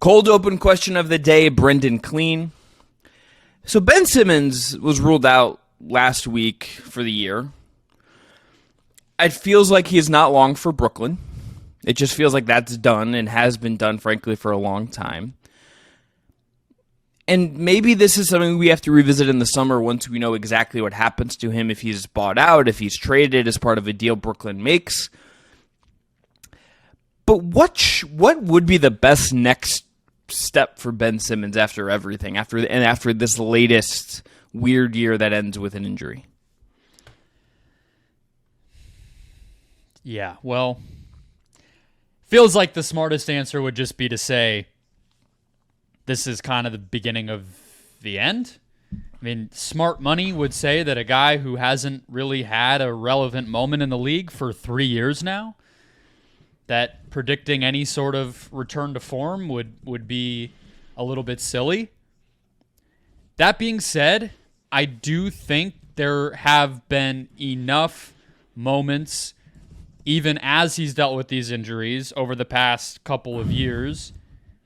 Cold open question of the day, Brendon Kleen. So Ben Simmons was ruled out last week for the year. It feels like he is not long for Brooklyn. It just feels like that's done and has been done, frankly, for a long time. And maybe this is something we have to revisit in the summer once we know exactly what happens to him, if he's bought out, if he's traded as part of a deal Brooklyn makes. But what would be the best next step for Ben Simmons after everything, after this latest weird year that ends with an injury? Yeah, well, feels like the smartest answer would just be to say, this is kind of the beginning of the end. I mean, smart money would say that a guy who hasn't really had a relevant moment in the league for 3 years now, that predicting any sort of return to form would be a little bit silly. That being said, I do think there have been enough moments, even as he's dealt with these injuries over the past couple of years,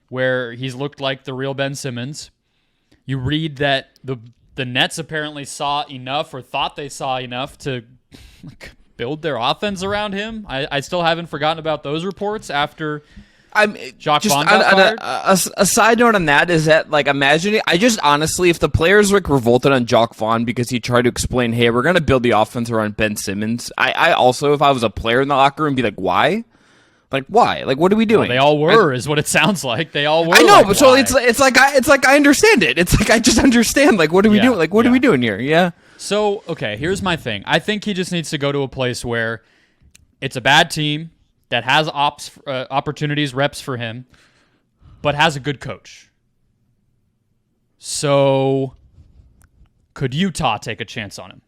where he's looked like the real Ben Simmons. You read that the Nets apparently saw enough, or thought they saw enough, to build their offense around him. I still haven't forgotten about those reports after Jacques Vaughn got fired. A side note on that is that, like, imagine, I just honestly, if the players revolted on Jacques Vaughn because he tried to explain, hey, we're going to build the offense around Ben Simmons, I also, if I was a player in the locker room, be like, why? Like, why? Like, what are we doing? Well, they all were, is what it sounds like. They all were. I know, like, but so why? it's like I understand it. It's like I just understand. Like, what are we doing? Like, what are we doing here? Yeah. So, okay, here's my thing. I think he just needs to go to a place where it's a bad team that has opportunities, reps for him, but has a good coach. So, could Utah take a chance on him?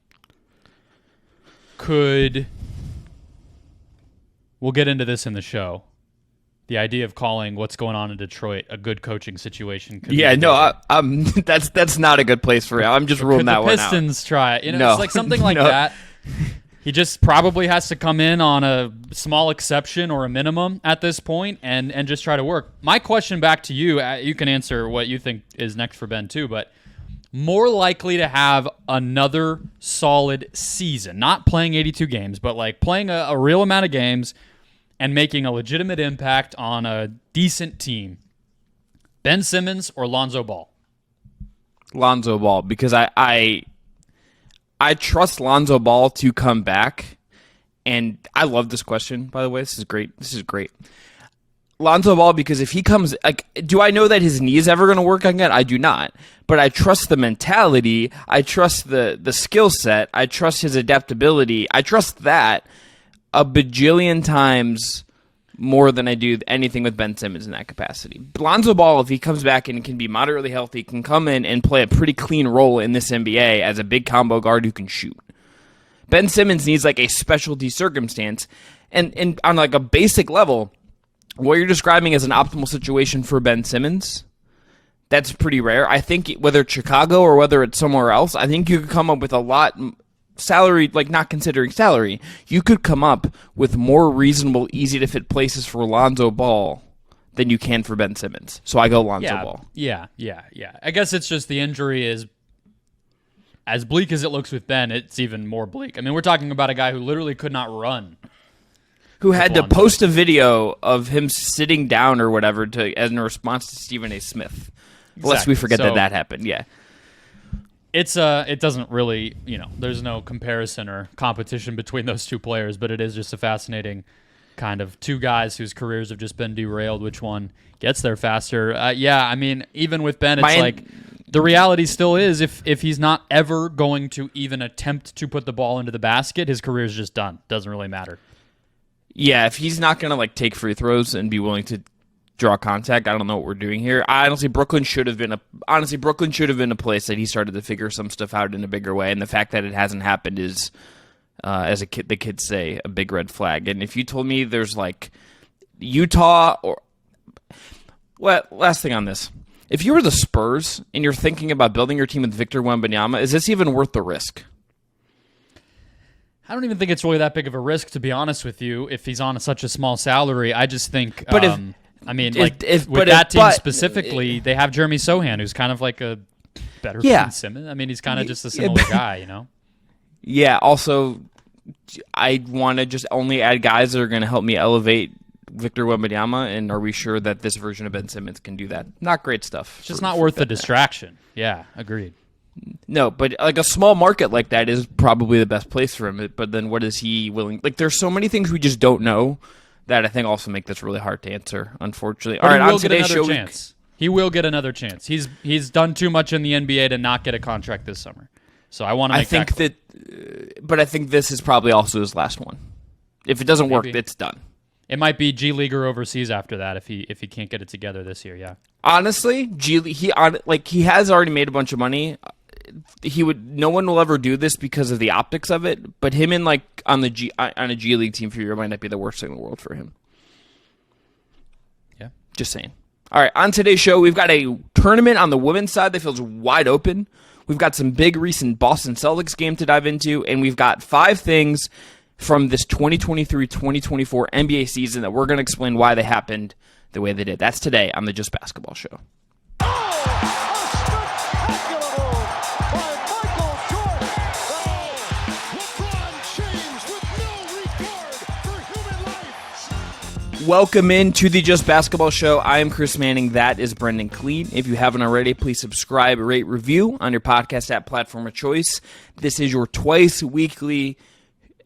We'll get into this in the show. The idea of calling what's going on in Detroit a good coaching situation. That's not a good place for him. I'm just ruling that one out. Could the Pistons try it? It's like something like that. He just probably has to come in on a small exception or a minimum at this point and just try to work. My question back to you, you can answer what you think is next for Ben too, but more likely to have another solid season, not playing 82 games, but like playing a real amount of games and making a legitimate impact on a decent team. Ben Simmons or Lonzo Ball? Lonzo Ball, because I trust Lonzo Ball to come back, and I love this question, by the way. This is great. Lonzo Ball, because if he comes, like, do I know that his knee is ever going to work again? I do not. But I trust the mentality. I trust the skill set. I trust his adaptability. I trust that a bajillion times more than I do anything with Ben Simmons in that capacity. Lonzo Ball, if he comes back and can be moderately healthy, can come in and play a pretty clean role in this NBA as a big combo guard who can shoot. Ben Simmons needs like a specialty circumstance, and on like a basic level, what you're describing as an optimal situation for Ben Simmons, that's pretty rare. I think whether it's Chicago or whether it's somewhere else, I think you could come up with a lot salary, like not considering salary, you could come up with more reasonable, easy to fit places for Lonzo Ball than you can for Ben Simmons. So I go Lonzo Ball. Yeah. I guess it's just the injury is as bleak as it looks with Ben, it's even more bleak. I mean, we're talking about a guy who literally could not run. Who had to post a video of him sitting down or whatever as in response to Stephen A. Smith. Exactly. Lest we forget that happened, yeah. It doesn't really, there's no comparison or competition between those two players, but it is just a fascinating kind of two guys whose careers have just been derailed. Which one gets there faster? I mean, even with Ben, it's the reality still is if he's not ever going to even attempt to put the ball into the basket, his career is just done. Doesn't really matter. Yeah, if he's not going to like take free throws and be willing to draw contact, I don't know what we're doing here. Honestly, Brooklyn should have been a place that he started to figure some stuff out in a bigger way, and the fact that it hasn't happened is, as the kids say, a big red flag. And if you told me there's like Utah or last thing on this, if you were the Spurs and you're thinking about building your team with Victor Wembanyama, is this even worth the risk? I don't even think it's really that big of a risk, to be honest with you, if he's on such a small salary. I just think... But I mean, that team specifically, they have Jeremy Sohan, who's kind of like a better Ben Simmons. I mean, he's kind of just a similar guy, you know? Yeah, also, I want to just only add guys that are going to help me elevate Victor Wembanyama, and are we sure that this version of Ben Simmons can do that? Not great stuff. It's just not worth the distraction. Yeah, agreed. No, but like a small market like that is probably the best place for him. But then what is he willing? Like, there's so many things we just don't know that I think also make this really hard to answer, unfortunately. But all right, on today's show, he will get another chance. He's done too much in the NBA to not get a contract this summer. So I want to make but I think this is probably also his last one. If it doesn't work, it's done. It might be G League or overseas after that if he can't get it together this year. Yeah. Honestly, he has already made a bunch of money. No one will ever do this because of the optics of it. But him on a G League team for a year might not be the worst thing in the world for him. Yeah. Just saying. All right, on today's show, we've got a tournament on the women's side that feels wide open. We've got some big recent Boston Celtics game to dive into, and we've got 5 things from this 2023-2024 NBA season that we're going to explain why they happened the way they did. That's today on the Just Basketball Show. Welcome into the Just Basketball Show. I am Chris Manning. That is Brendon Kleen. If you haven't already, please subscribe, rate, review on your podcast app platform of choice. This is your twice weekly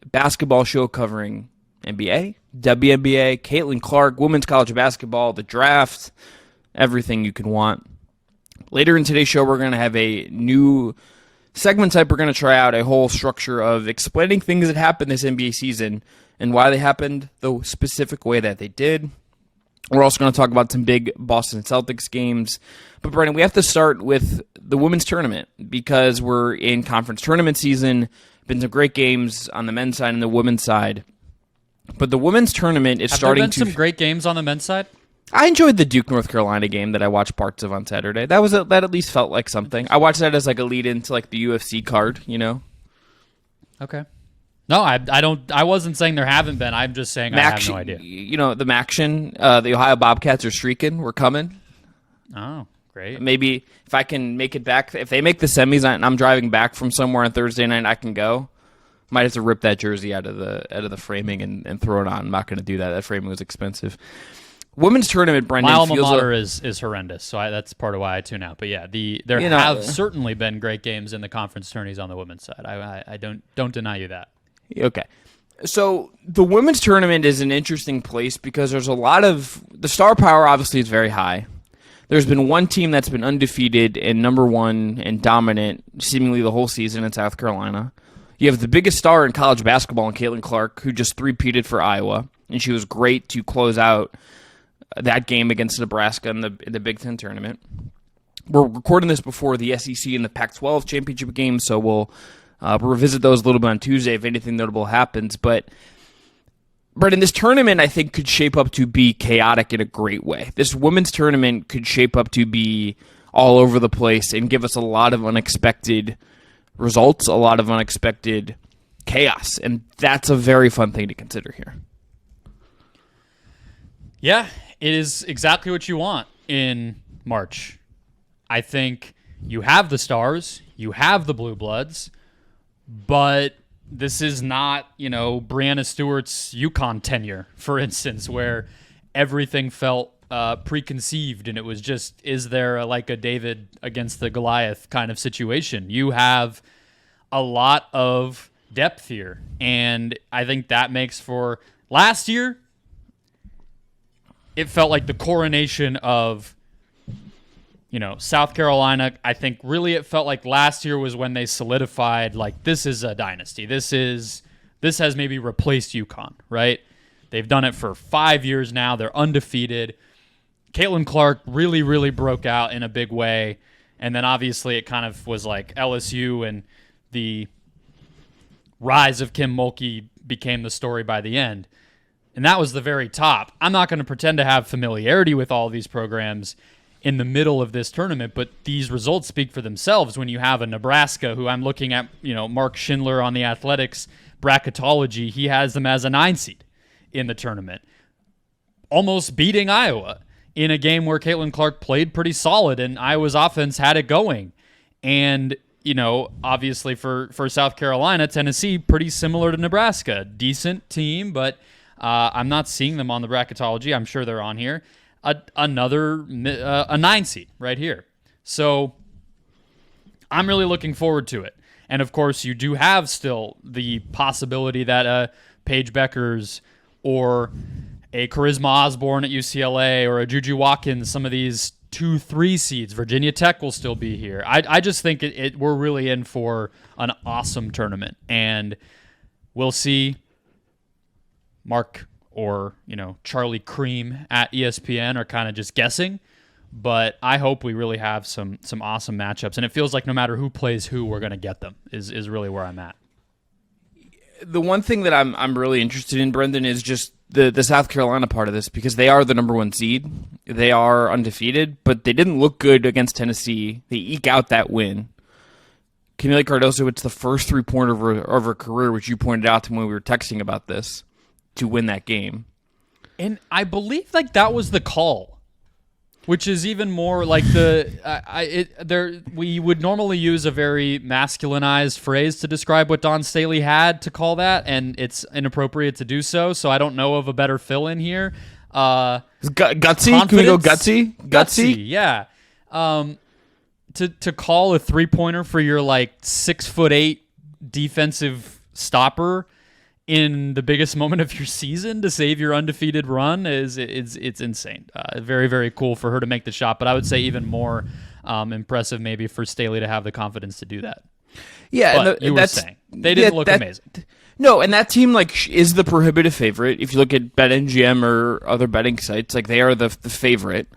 basketball show covering NBA, WNBA, Caitlin Clark, women's college basketball, the draft, everything you can want. Later in today's show, we're going to have a new segment type. We're going to try out a whole structure of explaining things that happened this NBA season and why they happened the specific way that they did. We're also going to talk about some big Boston Celtics games. But, Brandon, we have to start with the women's tournament because we're in conference tournament season. Been some great games on the men's side and the women's side. But the women's tournament is starting to... Have there been some great games on the men's side? I enjoyed the Duke North Carolina game that I watched parts of on Saturday. That at least felt like something. I watched that as like a lead into like the UFC card, you know? Okay. No, I don't. I wasn't saying there haven't been. I'm just saying I have no idea. You know, the Maction, the Ohio Bobcats are streaking. We're coming. Oh, great. Maybe if I can make it back, if they make the semis and I'm driving back from somewhere on Thursday night, I can go. Might have to rip that jersey out of the framing and throw it on. I'm not going to do that. That framing was expensive. Women's tournament, Brendan. My alma mater is horrendous, so that's part of why I tune out. But yeah, there have certainly been great games in the conference tourneys on the women's side. I don't deny you that. Okay. So the women's tournament is an interesting place because there's a lot of... The star power obviously is very high. There's been one team that's been undefeated and number one and dominant seemingly the whole season in South Carolina. You have the biggest star in college basketball in Caitlin Clark, who just three-peated for Iowa, and she was great to close out that game against Nebraska in the Big Ten tournament. We're recording this before the SEC and the Pac-12 championship game, so we'll revisit those a little bit on Tuesday if anything notable happens. But in this tournament, I think, could shape up to be chaotic in a great way. This women's tournament could shape up to be all over the place and give us a lot of unexpected results, a lot of unexpected chaos. And that's a very fun thing to consider here. Yeah, it is exactly what you want in March. I think you have the stars, you have the blue bloods, but this is not, Breanna Stewart's UConn tenure, for instance, where everything felt preconceived and it was just, is there a David against the Goliath kind of situation? You have a lot of depth here, and I think that makes for last year, it felt like the coronation of South Carolina. I think really it felt like last year was when they solidified, this is a dynasty. This has maybe replaced UConn, right? They've done it for 5 years now. They're undefeated. Caitlin Clark really, really broke out in a big way. And then obviously it kind of was like LSU and the rise of Kim Mulkey became the story by the end. And that was the very top. I'm not going to pretend to have familiarity with all these programs in the middle of this tournament, but these results speak for themselves when you have a Nebraska who I'm looking at, Mark Schindler on the Athletics bracketology. He has them as a 9 seed in the tournament, almost beating Iowa. in a game where Caitlin Clark played pretty solid and Iowa's offense had it going. And, obviously for South Carolina, Tennessee, pretty similar to Nebraska. Decent team, but I'm not seeing them on the bracketology. I'm sure they're on here. A 9 seed right here. So I'm really looking forward to it. And, of course, you do have still the possibility that Paige Beckers or a Charisma Osborne at UCLA or a Juju Watkins, some of these 2-3 seeds, Virginia Tech will still be here. I just think we're really in for an awesome tournament. And we'll see Mark or, Charlie Cream at ESPN are kind of just guessing. But I hope we really have some awesome matchups. And it feels like no matter who plays who, we're going to get them is really where I'm at. The one thing that I'm really interested in, Brendan, is just the South Carolina part of this, because they are the number 1 seed. They are undefeated, but they didn't look good against Tennessee. They eke out that win. Camille Cardoso, it's the first 3-pointer of her career, which you pointed out to me when we were texting about this, to win that game. And I believe that was the call. Which is even more like we would normally use a very masculinized phrase to describe what Dawn Staley had to call that, and it's inappropriate to do so. So I don't know of a better fill-in here. Gutsy? Can we go gutsy? Gutsy? Yeah. To call a 3-pointer for your 6'8" defensive stopper in the biggest moment of your season to save your undefeated run it's insane. Very, very cool for her to make the shot, but I would say even more impressive maybe for Staley to have the confidence to do that. Yeah, but you were saying they didn't look amazing. No, and that team is the prohibitive favorite. If you look at BetMGM or other betting sites, they are the favorite.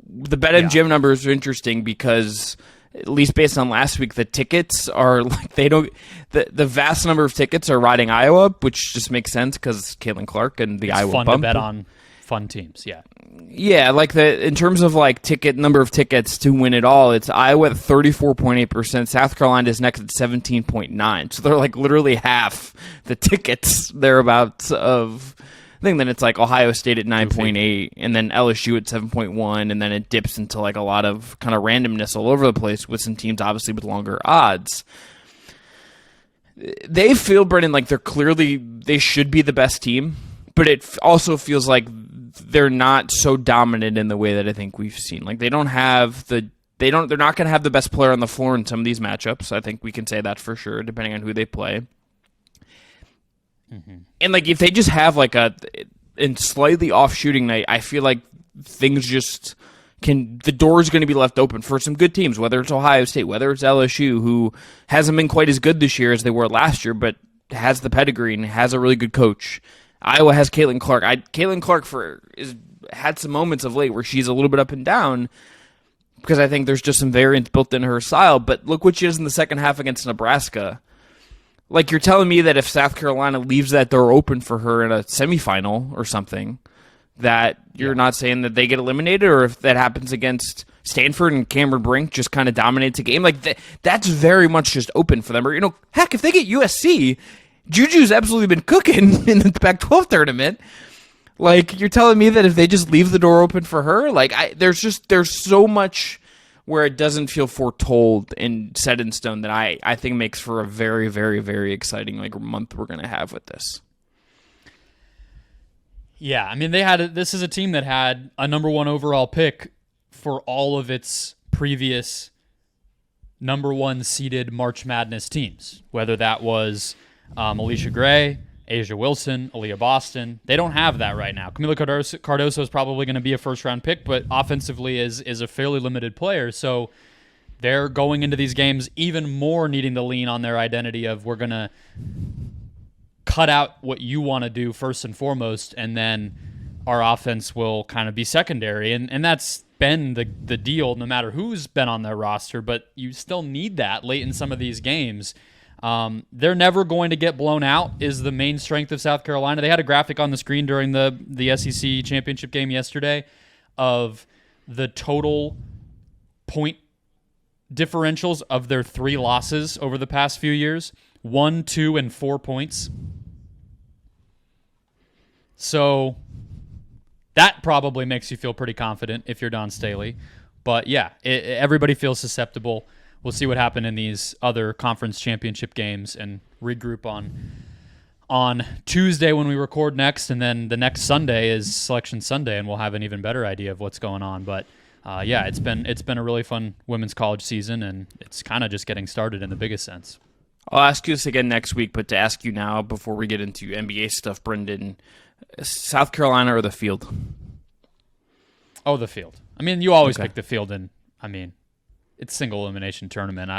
The BetMGM numbers are interesting because, at least based on last week, the tickets are the vast number of tickets are riding Iowa, which just makes sense because Caitlin Clark and the Iowa fun bump. To bet on fun teams, yeah. Yeah, in terms of number of tickets to win it all, it's Iowa at 34.8%, South Carolina is next at 17.9%. So they're literally half the tickets thereabouts of. I think then it's Ohio State at 9.8, and then LSU at 7.1, and then it dips into a lot of kind of randomness all over the place with some teams obviously with longer odds. They feel, Brennan, they should be the best team, but it also feels like they're not so dominant in the way that I think we've seen. They're not going to have the best player on the floor in some of these matchups. I think we can say that for sure, depending on who they play. Mm-hmm. And if they just have a slightly off shooting night, I feel like things just the door is going to be left open for some good teams, whether it's Ohio State, whether it's LSU, who hasn't been quite as good this year as they were last year, but has the pedigree and has a really good coach. Iowa has Caitlin Clark. Caitlin Clark had some moments of late where she's a little bit up and down because I think there's just some variance built into her style. But look what she does in the second half against Nebraska. You're telling me that if South Carolina leaves that door open for her in a semifinal or something, that you're not saying that they get eliminated, or if that happens against Stanford and Cameron Brink just kind of dominates a game, that's very much just open for them. Or, heck, if they get USC, Juju's absolutely been cooking in the Pac-12 tournament. You're telling me that if they just leave the door open for her, there's so much where it doesn't feel foretold and set in stone that I think makes for a very, very, very exciting month we're going to have with this. Yeah, I mean, this is a team that had a number 1 overall pick for all of its previous number 1 seeded March Madness teams, whether that was Alicia Gray, Asia Wilson, Aaliyah Boston. They don't have that right now. Camila Cardoso is probably going to be a first-round pick, but offensively is a fairly limited player. So they're going into these games even more needing to lean on their identity of we're going to cut out what you want to do first and foremost, and then our offense will kind of be secondary. And that's been the deal no matter who's been on their roster, but you still need that late in some of these games. They're never going to get blown out is the main strength of South Carolina. They had a graphic on the screen during the SEC championship game yesterday of the total point differentials of their 3 losses over the past few years. 1, 2, and 4 points. So that probably makes you feel pretty confident if you're Don Staley. But yeah, everybody feels susceptible. We'll see what happened in these other conference championship games and regroup on Tuesday when we record next, and then the next Sunday is Selection Sunday, and we'll have an even better idea of what's going on. But yeah, it's been a really fun women's college season, and it's kind of just getting started in the biggest sense. I'll ask you this again next week, but to ask you now before we get into NBA stuff, Brendan, South Carolina or the Field? Oh, the Field. I mean, you always Okay. pick the Field, and I mean, it's single elimination tournament.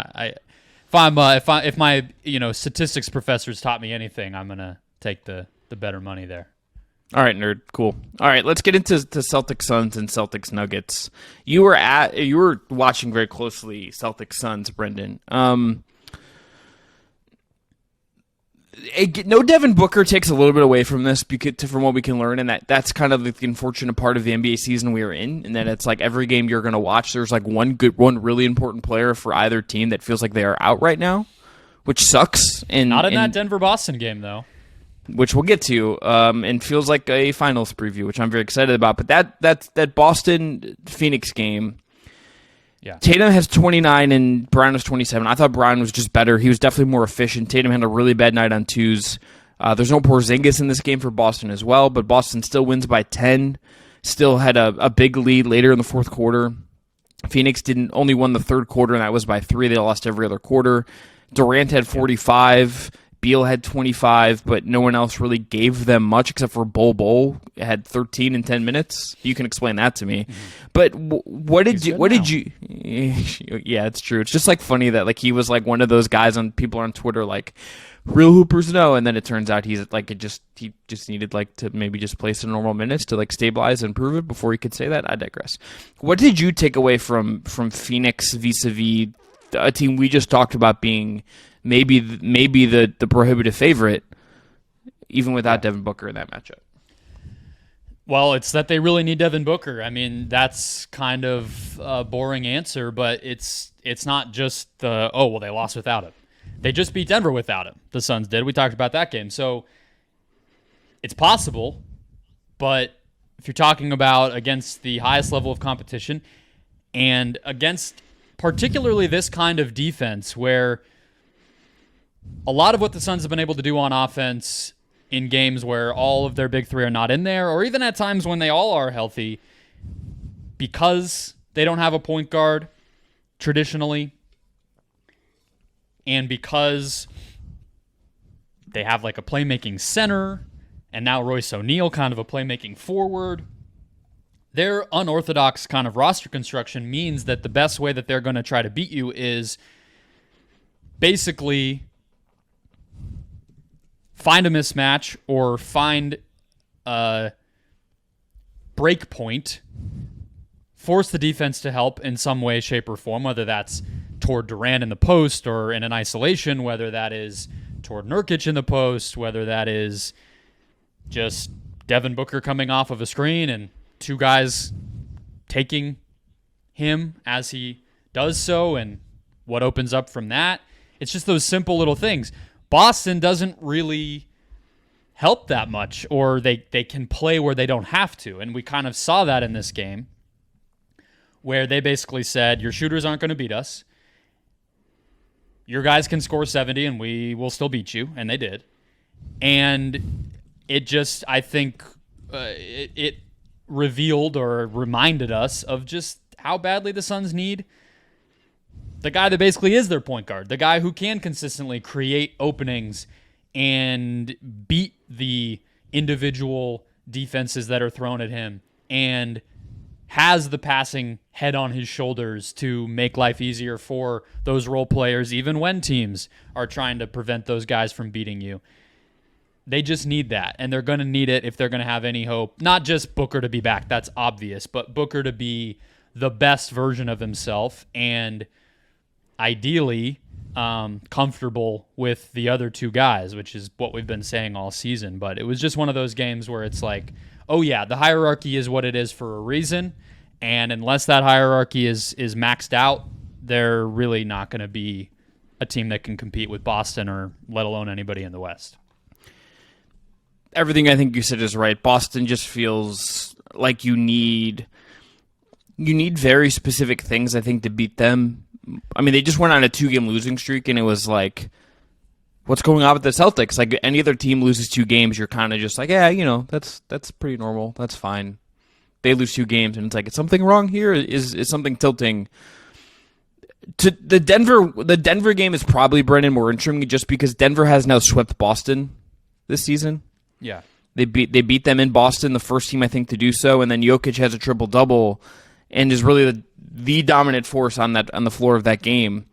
If my statistics professors taught me anything, I'm gonna take the better money there. All right, nerd. Cool. All right, let's get into the Celtics-Suns and Celtics-Nuggets. You were watching very closely Celtics-Suns, Brendan. No Devin Booker takes a little bit away from this from what we can learn, and that's kind of the unfortunate part of the NBA season we are in, and that it's like every game you're going to watch, there's like one really important player for either team that feels like they are out right now, which sucks. Not in that Denver-Boston game, though. Which we'll get to, and feels like a finals preview, which I'm very excited about. But that Boston-Phoenix game, yeah. Tatum has 29 and Brown has 27. I thought Brown was just better. He was definitely more efficient. Tatum had a really bad night on twos. There's no Porzingis in this game for Boston as well, but Boston still wins by 10. Still had a big lead later in the fourth quarter. Phoenix only won the third quarter, and that was by 3. They lost every other quarter. Durant had 45. Beal had 25, but no one else really gave them much except for Bol had 13 in 10 minutes. You can explain that to me. Mm-hmm. But what did you? Yeah, it's true. It's just like funny that like he was like one of those guys on people on Twitter like real hoopers know, and then it turns out he's like he just needed like to maybe just play some normal minutes to like stabilize and prove it before he could say that. I digress. What did you take away from Phoenix vis-a-vis a team we just talked about being maybe the prohibitive favorite, even without Devin Booker in that matchup? Well, it's that they really need Devin Booker. I mean, that's kind of a boring answer, but it's not just they lost without him. They just beat Denver without him. The Suns did. We talked about that game. So it's possible, but if you're talking about against the highest level of competition and against particularly this kind of defense where a lot of what the Suns have been able to do on offense in games where all of their big three are not in there, or even at times when they all are healthy, because they don't have a point guard traditionally, and because they have like a playmaking center, and now Royce O'Neal kind of a playmaking forward, their unorthodox kind of roster construction means that the best way that they're going to try to beat you is basically find a mismatch or find a break point, force the defense to help in some way, shape, or form, whether that's toward Durant in the post or in an isolation, whether that is toward Nurkic in the post, whether that is just Devin Booker coming off of a screen and two guys taking him as he does so, and what opens up from that. It's just those simple little things. Boston doesn't really help that much, or they can play where they don't have to. And we kind of saw that in this game where they basically said, your shooters aren't going to beat us. Your guys can score 70 and we will still beat you. And they did. And it just, I think, it revealed or reminded us of just how badly the Suns need the guy that basically is their point guard, the guy who can consistently create openings and beat the individual defenses that are thrown at him and has the passing head on his shoulders to make life easier for those role players, even when teams are trying to prevent those guys from beating you. They just need that, and they're going to need it if they're going to have any hope. Not just Booker to be back, that's obvious, but Booker to be the best version of himself and ideally comfortable with the other two guys, which is what we've been saying all season. But it was just one of those games where it's like, oh yeah, the hierarchy is what it is for a reason, and unless that hierarchy is maxed out, they're really not going to be a team that can compete with Boston or let alone anybody in the West. Everything I think you said is right. Boston just feels like you need very specific things, I think, to beat them. I mean, they just went on a 2-game losing streak, and it was like, what's going on with the Celtics? Like, any other team loses 2 games, you're kind of just like, yeah, that's pretty normal. That's fine. They lose 2 games, and it's like, is something wrong here? Is something tilting? To the Denver game is probably, Brendan, more interesting just because Denver has now swept Boston this season. Yeah. They beat them in Boston, the first team, I think, to do so, and then Jokic has a triple-double and is really the dominant force on the floor of that game.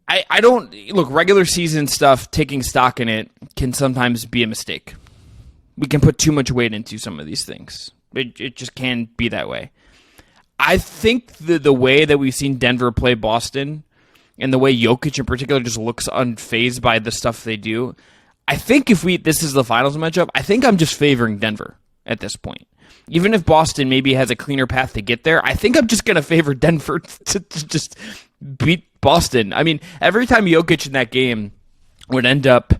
I don't look, regular season stuff, taking stock in it can sometimes be a mistake. We can put too much weight into some of these things. It just can be that way. I think the way that we've seen Denver play Boston and the way Jokic in particular just looks unfazed by the stuff they do, I think this is the finals matchup, I think I'm just favoring Denver at this point. Even if Boston maybe has a cleaner path to get there, I think I'm just going to favor Denver to just beat Boston. I mean, every time Jokic in that game would end up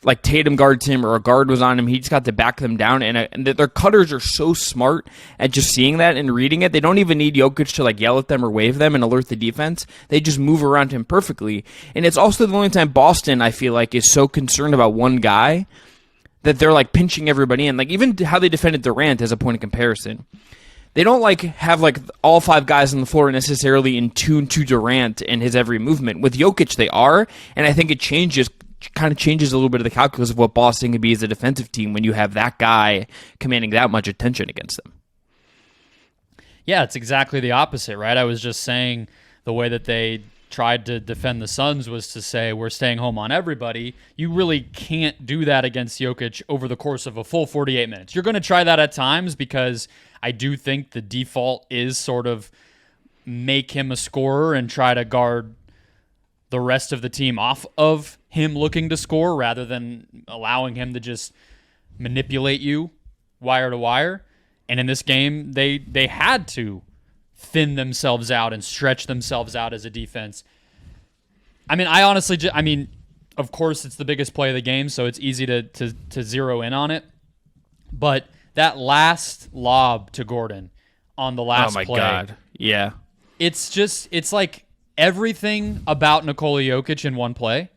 like Tatum guards him or a guard was on him, he just got to back them down. And their cutters are so smart at just seeing that and reading it. They don't even need Jokic to like yell at them or wave them and alert the defense. They just move around him perfectly. And it's also the only time Boston, I feel like, is so concerned about one guy that they're like pinching everybody in. Like even how they defended Durant as a point of comparison. They don't like have like all 5 guys on the floor necessarily in tune to Durant and his every movement. With Jokic, they are, and I think it kind of changes a little bit of the calculus of what Boston can be as a defensive team when you have that guy commanding that much attention against them. Yeah, it's exactly the opposite, right? I was just saying the way that they tried to defend the Suns was to say we're staying home on everybody. You really can't do that against Jokic over the course of a full 48 minutes. You're going to try that at times because I do think the default is sort of make him a scorer and try to guard the rest of the team off of him looking to score rather than allowing him to just manipulate you wire to wire. And in this game, they had to thin themselves out and stretch themselves out as a defense. I mean, of course, it's the biggest play of the game, so it's easy to zero in on it. But that last lob to Gordon on the last play. Oh, my God. Yeah. It's like everything about Nikola Jokic in one play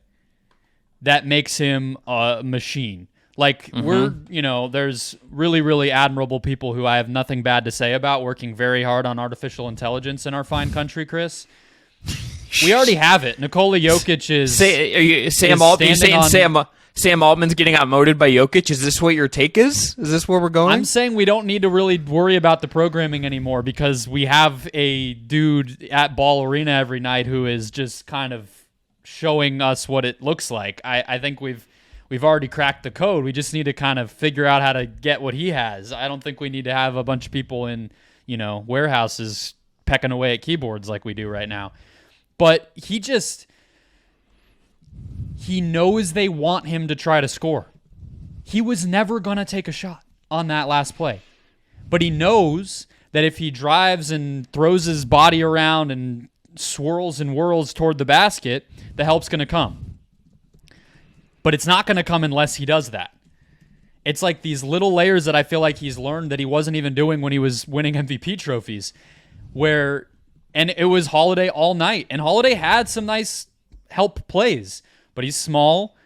that makes him a machine. Like, there's really, really admirable people who I have nothing bad to say about working very hard on artificial intelligence in our fine country, Chris. We already have it. Nikola Jokic is... Sam Altman's getting outmoded by Jokic? Is this what your take is? Is this where we're going? I'm saying we don't need to really worry about the programming anymore because we have a dude at Ball Arena every night who is just kind of showing us what it looks like. I think we've already cracked the code. We just need to kind of figure out how to get what he has. I don't think we need to have a bunch of people in, warehouses pecking away at keyboards like we do right now. But he knows they want him to try to score. He was never going to take a shot on that last play. But he knows that if he drives and throws his body around and swirls and whirls toward the basket, the help's going to come. But it's not going to come unless he does that. It's like these little layers that I feel like he's learned that he wasn't even doing when he was winning MVP trophies. And it was Holiday all night. And Holiday had some nice help plays. But he's small.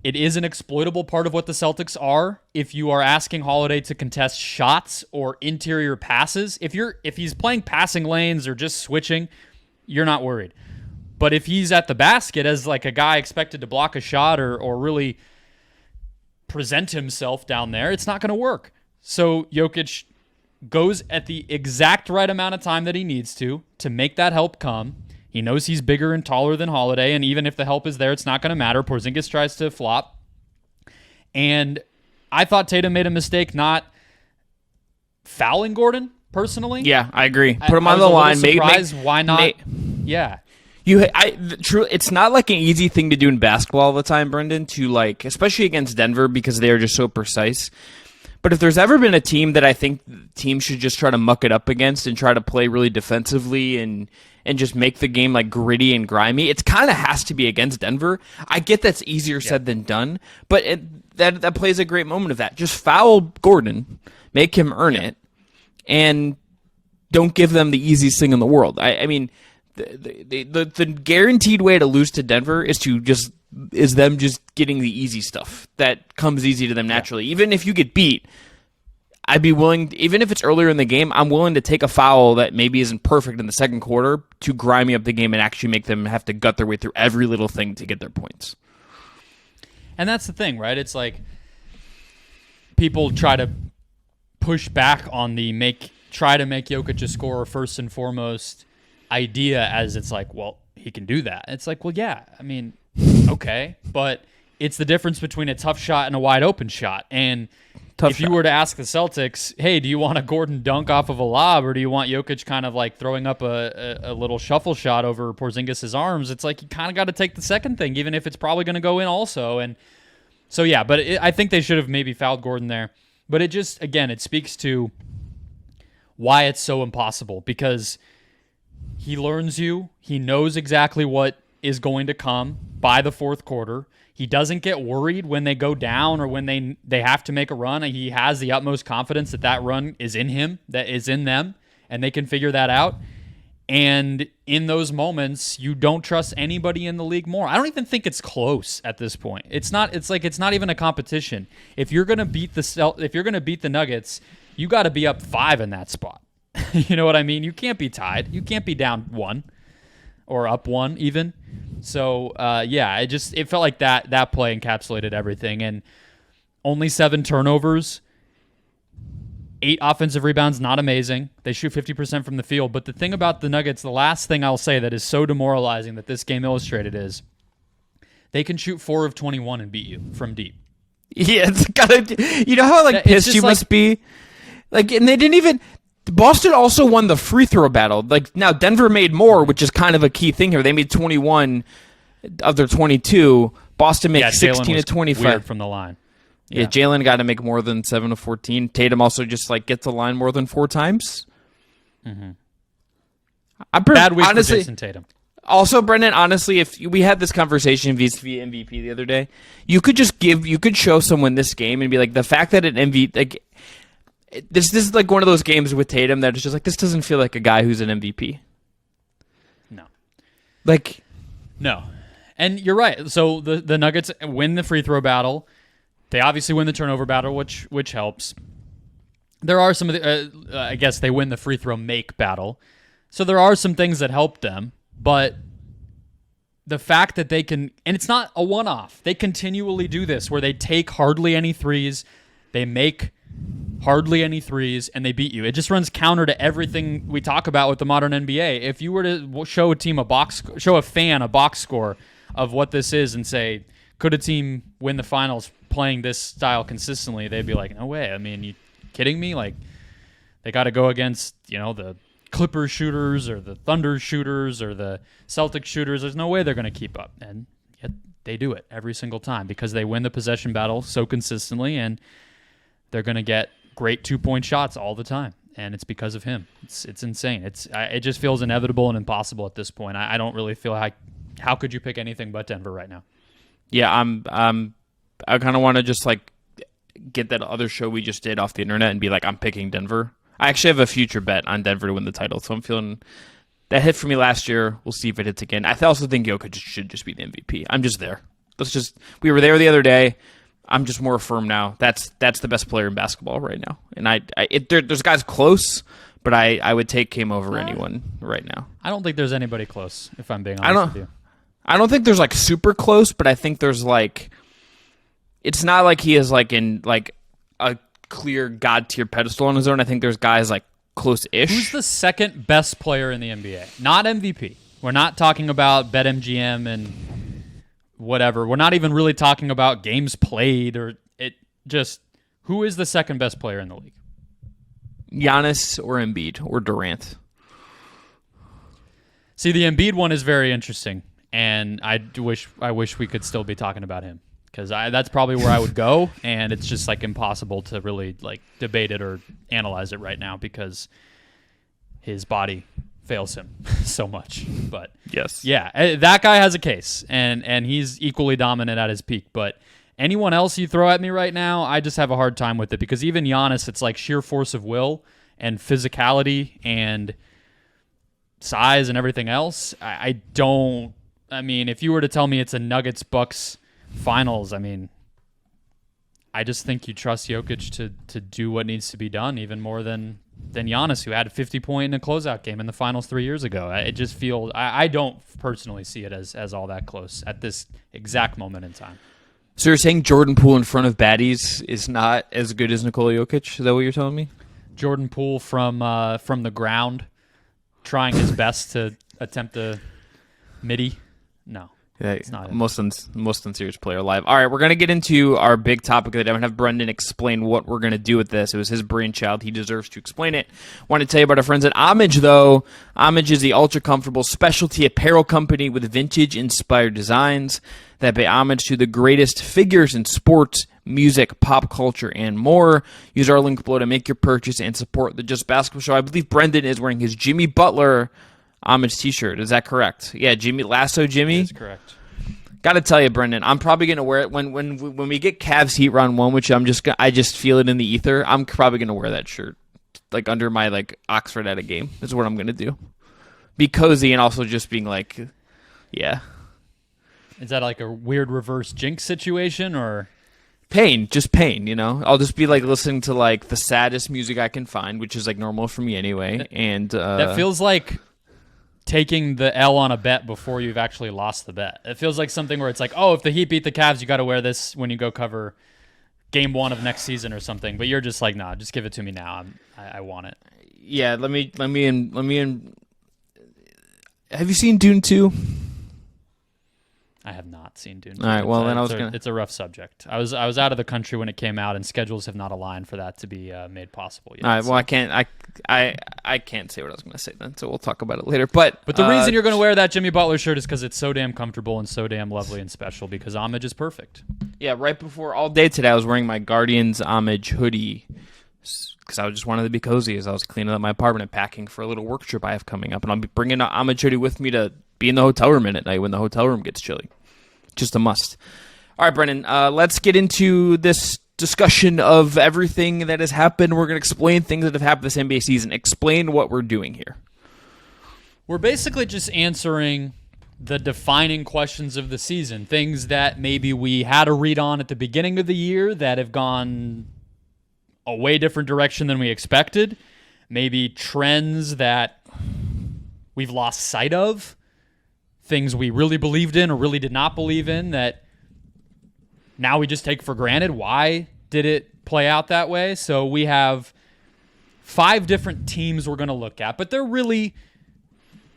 It is an exploitable part of what the Celtics are. If you are asking Holiday to contest shots or interior passes, if he's playing passing lanes or just switching, you're not worried. But if he's at the basket as like a guy expected to block a shot or really present himself down there, it's not going to work. So Jokic goes at the exact right amount of time that he needs to make that help come. He knows he's bigger and taller than Holiday, and even if the help is there, it's not going to matter. Porzingis tries to flop. And I thought Tatum made a mistake not fouling Gordon, personally. Yeah, I agree. Put him on the line. Why not? Yeah. It's not like an easy thing to do in basketball all the time, Brendan, to like, especially against Denver because they are just so precise. But if there's ever been a team that I think teams should just try to muck it up against and try to play really defensively and just make the game like gritty and grimy, it kind of has to be against Denver. I get that's easier said than done, but that plays a great moment of that. Just foul Gordon, make him earn it, and don't give them the easiest thing in the world. I mean, the guaranteed way to lose to Denver is them just getting the easy stuff that comes easy to them naturally. Even if you get beat, I'd be willing, even if it's earlier in the game, I'm willing to take a foul that maybe isn't perfect in the second quarter to grimy up the game and actually make them have to gut their way through every little thing to get their points. And that's the thing, right? It's like people try to push back on try to make Jokic a scorer first and foremost idea, as it's like, well, he can do that. It's like, well, yeah, I mean, okay, but it's the difference between a tough shot and a wide open shot. And if you were to ask the Celtics, hey, do you want a Gordon dunk off of a lob, or do you want Jokic kind of like throwing up a little shuffle shot over Porzingis' arms? It's like you kind of got to take the second thing, even if it's probably going to go in also. And so, yeah, but I think they should have maybe fouled Gordon there. But it just, again, it speaks to why it's so impossible, because he learns you. He knows exactly what is going to come by the fourth quarter. He doesn't get worried when they go down or when they have to make a run. He has the utmost confidence that run is in him, that is in them, and they can figure that out. And in those moments, you don't trust anybody in the league more. I don't even think it's close at this point. It's not even a competition. If you're going to beat the Nuggets, you got to be up 5 in that spot. You know what I mean? You can't be tied. You can't be down 1 or up 1 even. So, it felt like that play encapsulated everything. And only 7 turnovers, 8 offensive rebounds, not amazing. They shoot 50% from the field. But the thing about the Nuggets, the last thing I'll say that is so demoralizing that this game illustrated is they can shoot 4 of 21 and beat you from deep. Yeah, it's gotta. You know how pissed you must be? And they didn't even. Boston also won the free throw battle. Now Denver made more, which is kind of a key thing here. They made 21 of their 22. Boston made 16 of 25 weird from the line. Yeah, Jalen got to make more than 7 of 14. Tatum also just gets the line more than 4 times. Mm-hmm. Bad week for Jason Tatum. Also, Brendan, honestly, if we had this conversation vis-a-vis MVP the other day, you could show someone this game and be like, the fact that an MVP, this is like one of those games with Tatum that is just this doesn't feel like a guy who's an MVP. No. No. And you're right. So the Nuggets win the free throw battle. They obviously win the turnover battle, which helps. There are some of the, I guess they win the free throw make battle. So there are some things that help them, but the fact that they can, and it's not a one-off. They continually do this where they take hardly any threes, they make hardly any threes, and they beat you. It just runs counter to everything we talk about with the modern NBA. If you were to show a fan a box score of what this is and say, could a team win the finals playing this style consistently, they'd be like, no way. I mean, you kidding me? They got to go against, the Clippers shooters or the Thunder shooters or the Celtics shooters. There's no way they're going to keep up. And yet they do it every single time because they win the possession battle so consistently, and they're going to get great 2-point shots all the time. And it's because of him. It's insane. It just feels inevitable and impossible at this point. I don't really feel how could you pick anything but Denver right now? Yeah, I kind of want to just get that other show we just did off the internet and be like, I'm picking Denver. I actually have a future bet on Denver to win the title, so I'm feeling that hit for me last year. We'll see if it hits again. I also think Jokic should just be the MVP. I'm just there. We were there the other day. I'm just more firm now. That's the best player in basketball right now. And there's guys close, but I would take him over anyone right now. I don't think there's anybody close, if I'm being honest with you. I don't think there's super close, but I think there's it's not like he is in a clear god tier pedestal on his own. I think there's guys close-ish. Who's the second best player in the NBA? Not MVP. We're not talking about BetMGM and whatever. We're not even really talking about games played who is the second best player in the league? Giannis or Embiid or Durant. See, the Embiid one is very interesting, and I wish we could still be talking about him because that's probably where I would go, and it's just like impossible to really like debate it or analyze it right now because his body fails him so much. But Yes. yeah, that guy has a case, and he's equally dominant at his peak. But anyone else you throw at me right now, I just have a hard time with it because even Giannis, it's like sheer force of will and physicality and size and everything else. I mean, if you were to tell me it's a Nuggets-Bucks finals, I mean, I just think you trust Jokic to do what needs to be done even more than Giannis, who had a 50-point in a closeout game in the finals 3 years ago. It just feels I don't personally see it as all that close at this exact moment in time. So you're saying Jordan Poole in front of baddies is not as good as Nikola Jokic? Is that what you're telling me? Jordan Poole from the ground, trying his best to attempt a midi. No. Yeah, it's not it. most unserious player alive. All right, we're going to get into our big topic of the day. I'm going to have Brendon explain what we're going to do with this. It was his brainchild. He deserves to explain it. Want to tell you about our friends at Homage, though. Homage is the ultra-comfortable specialty apparel company with vintage-inspired designs that pay homage to the greatest figures in sports, music, pop culture, and more. Use our link below to make your purchase and support the Just Basketball Show. I believe Brendon is wearing his Jimmy Butler Homage t-shirt. Is that correct? Yeah, Lasso Jimmy. That's correct. Got to tell you, Brendon, I'm probably gonna wear it when we get Cavs Heat round one, which I just feel it in the ether. I'm probably gonna wear that shirt, like under my like Oxford at a game. Is what I'm gonna do. Be cozy and also just being like, yeah. Is that like a weird reverse jinx situation or? Pain, you know? I'll just be like listening to like the saddest music I can find, which is like normal for me anyway. And that feels like taking the L on a bet before you've actually lost the bet. It feels like something where it's like, oh, if the Heat beat the Cavs, you got to wear this when you go cover game 1 of next season or something. But you're just like, nah, just give it to me now. I want it. Yeah, let me Have you seen Dune 2? I have not seen Dune. All right, well, then it's a rough subject. I was out of the country when it came out, and schedules have not aligned for that to be made possible yet. All right, well, I can't say what I was going to say then, so we'll talk about it later. But the reason you're going to wear that Jimmy Butler shirt is because it's so damn comfortable and so damn lovely and special because Homage is perfect. Yeah, right before all day today, I was wearing my Guardians Homage hoodie because I just wanted to be cozy as I was cleaning up my apartment and packing for a little work trip I have coming up. And I'll be bringing an Homage hoodie with me to be in the hotel room at night when the hotel room gets chilly. Just a must. All right, Brendon, let's get into this discussion of everything that has happened. We're going to explain things that have happened this NBA season. Explain what we're doing here. We're basically just answering the defining questions of the season, things that maybe we had a read on at the beginning of the year that have gone a way different direction than we expected, maybe trends that we've lost sight of, things we really believed in or really did not believe in that now we just take for granted. Why did it play out that way? So we have 5 different teams we're going to look at, but they're really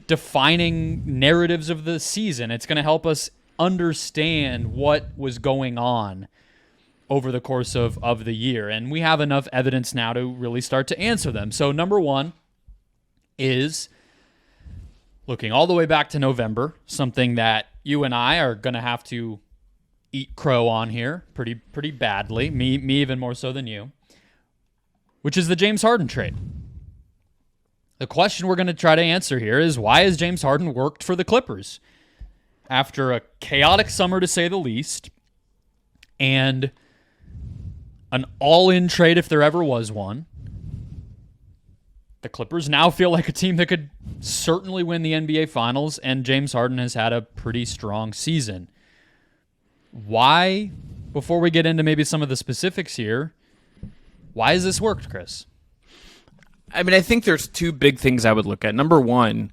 defining narratives of the season. It's going to help us understand what was going on over the course of the year. And we have enough evidence now to really start to answer them. So number 1 is looking all the way back to November, something that you and I are going to have to eat crow on here pretty badly, me even more so than you, which is the James Harden trade. The question we're going to try to answer here is, why has James Harden worked for the Clippers? After a chaotic summer, to say the least, and an all-in trade if there ever was one, the Clippers now feel like a team that could certainly win the NBA Finals, and James Harden has had a pretty strong season. Why, before we get into maybe some of the specifics here, why has this worked, Chris? I mean, I think there's 2 big things I would look at. Number 1,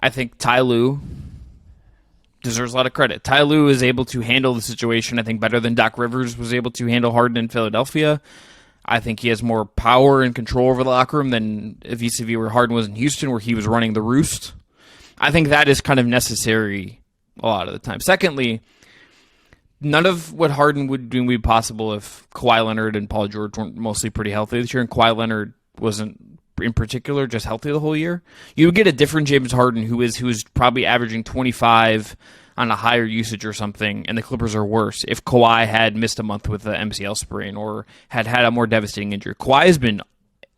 I think Ty Lue deserves a lot of credit. Ty Lue is able to handle the situation, I think, better than Doc Rivers was able to handle Harden in Philadelphia. I think he has more power and control over the locker room than vis-a-vis where Harden was in Houston, where he was running the roost. I think that is kind of necessary a lot of the time. Secondly, none of what Harden would do would be possible if Kawhi Leonard and Paul George weren't mostly pretty healthy this year, and Kawhi Leonard wasn't, in particular, just healthy the whole year. You would get a different James Harden who is probably averaging 25, on a higher usage or something, and the Clippers are worse if Kawhi had missed a month with the MCL sprain or had a more devastating injury. Kawhi has been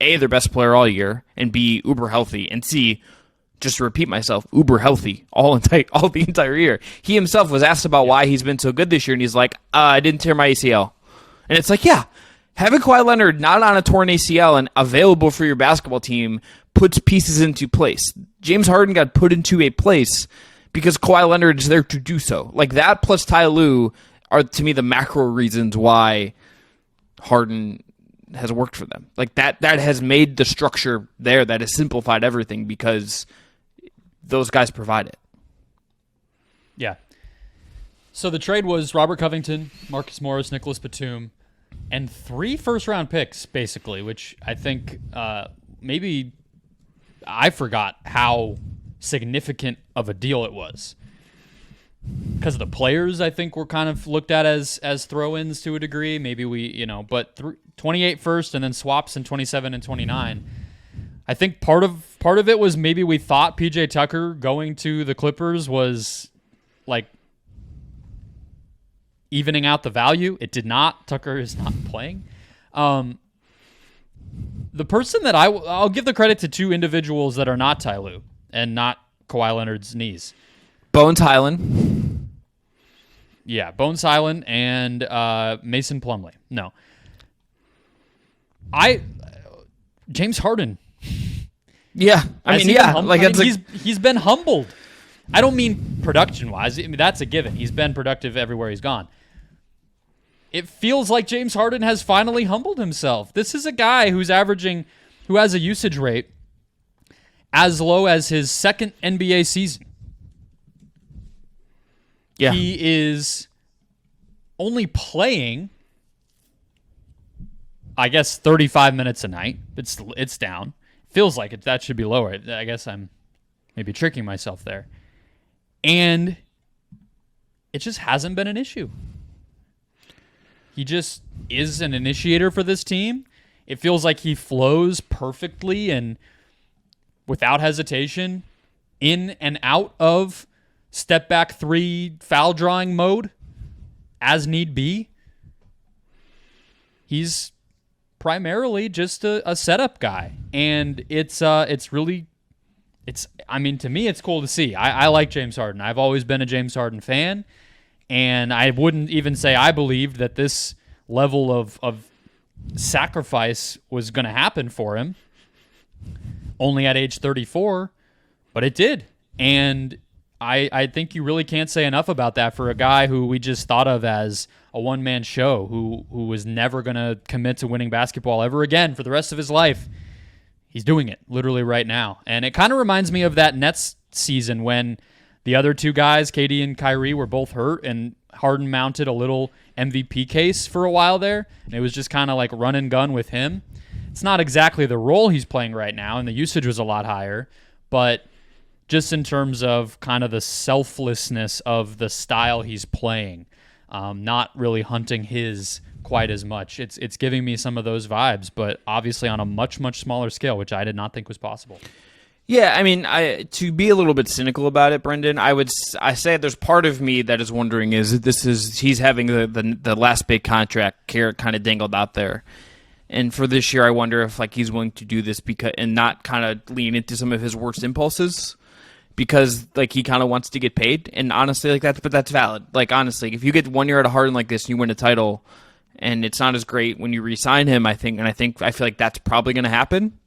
A, their best player all year, and B, uber healthy, and C, just to repeat myself, uber healthy all the entire year. He himself was asked about why he's been so good this year, and he's like, I didn't tear my ACL. And it's like, yeah, having Kawhi Leonard not on a torn ACL and available for your basketball team puts pieces into place. James Harden got put into a place because Kawhi Leonard is there to do so. Like that plus Ty Lue are, to me, the macro reasons why Harden has worked for them. Like that has made the structure there, that has simplified everything because those guys provide it. Yeah. So the trade was Robert Covington, Marcus Morris, Nicholas Batum, and 3 first-round picks, basically, which I think maybe I forgot how significant of a deal it was. Because the players, I think, were kind of looked at as throw-ins to a degree. Maybe but 28 first and then swaps in 27 and 29. I think part of it was maybe we thought PJ Tucker going to the Clippers was like evening out the value. It did not. Tucker is not playing. The person that I'll give the credit to 2 individuals that are not Ty Lue and not Kawhi Leonard's knees. Bones Highland. Yeah, Bones Highland and Mason Plumlee. No. James Harden. Yeah. He's been humbled. I don't mean production-wise. I mean, that's a given. He's been productive everywhere he's gone. It feels like James Harden has finally humbled himself. This is a guy who has a usage rate as low as his second NBA season. Yeah. He is only playing, I guess, 35 minutes a night. It's down. Feels like that should be lower. I guess I'm maybe tricking myself there. And it just hasn't been an issue. He just is an initiator for this team. It feels like he flows perfectly and without hesitation in and out of step back 3 foul drawing mode as need be. He's primarily just a setup guy, and to me it's cool to see. I like James Harden. I've always been a James Harden fan, and I wouldn't even say I believed that this level of sacrifice was going to happen for him only at age 34, but it did. And I think you really can't say enough about that for a guy who we just thought of as a one-man show, who was never going to commit to winning basketball ever again for the rest of his life. He's doing it literally right now. And it kind of reminds me of that Nets season when the other 2 guys, KD and Kyrie, were both hurt, and Harden mounted a little MVP case for a while there, and it was just kind of like run and gun with him. It's not exactly the role he's playing right now, and the usage was a lot higher, but just in terms of kind of the selflessness of the style he's playing, not really hunting his quite as much. It's giving me some of those vibes, but obviously on a much, much smaller scale, which I did not think was possible. Yeah, I mean, to be a little bit cynical about it, Brendan, I say there's part of me that is wondering he's having the last big contract carrot kind of dangled out there. And for this year, I wonder if he's willing to do this and not kind of lean into some of his worst impulses, because he kind of wants to get paid. And honestly, that's valid. Honestly, if you get 1 year out of Harden like this and you win a title, and it's not as great when you re-sign him, I feel like that's probably going to happen.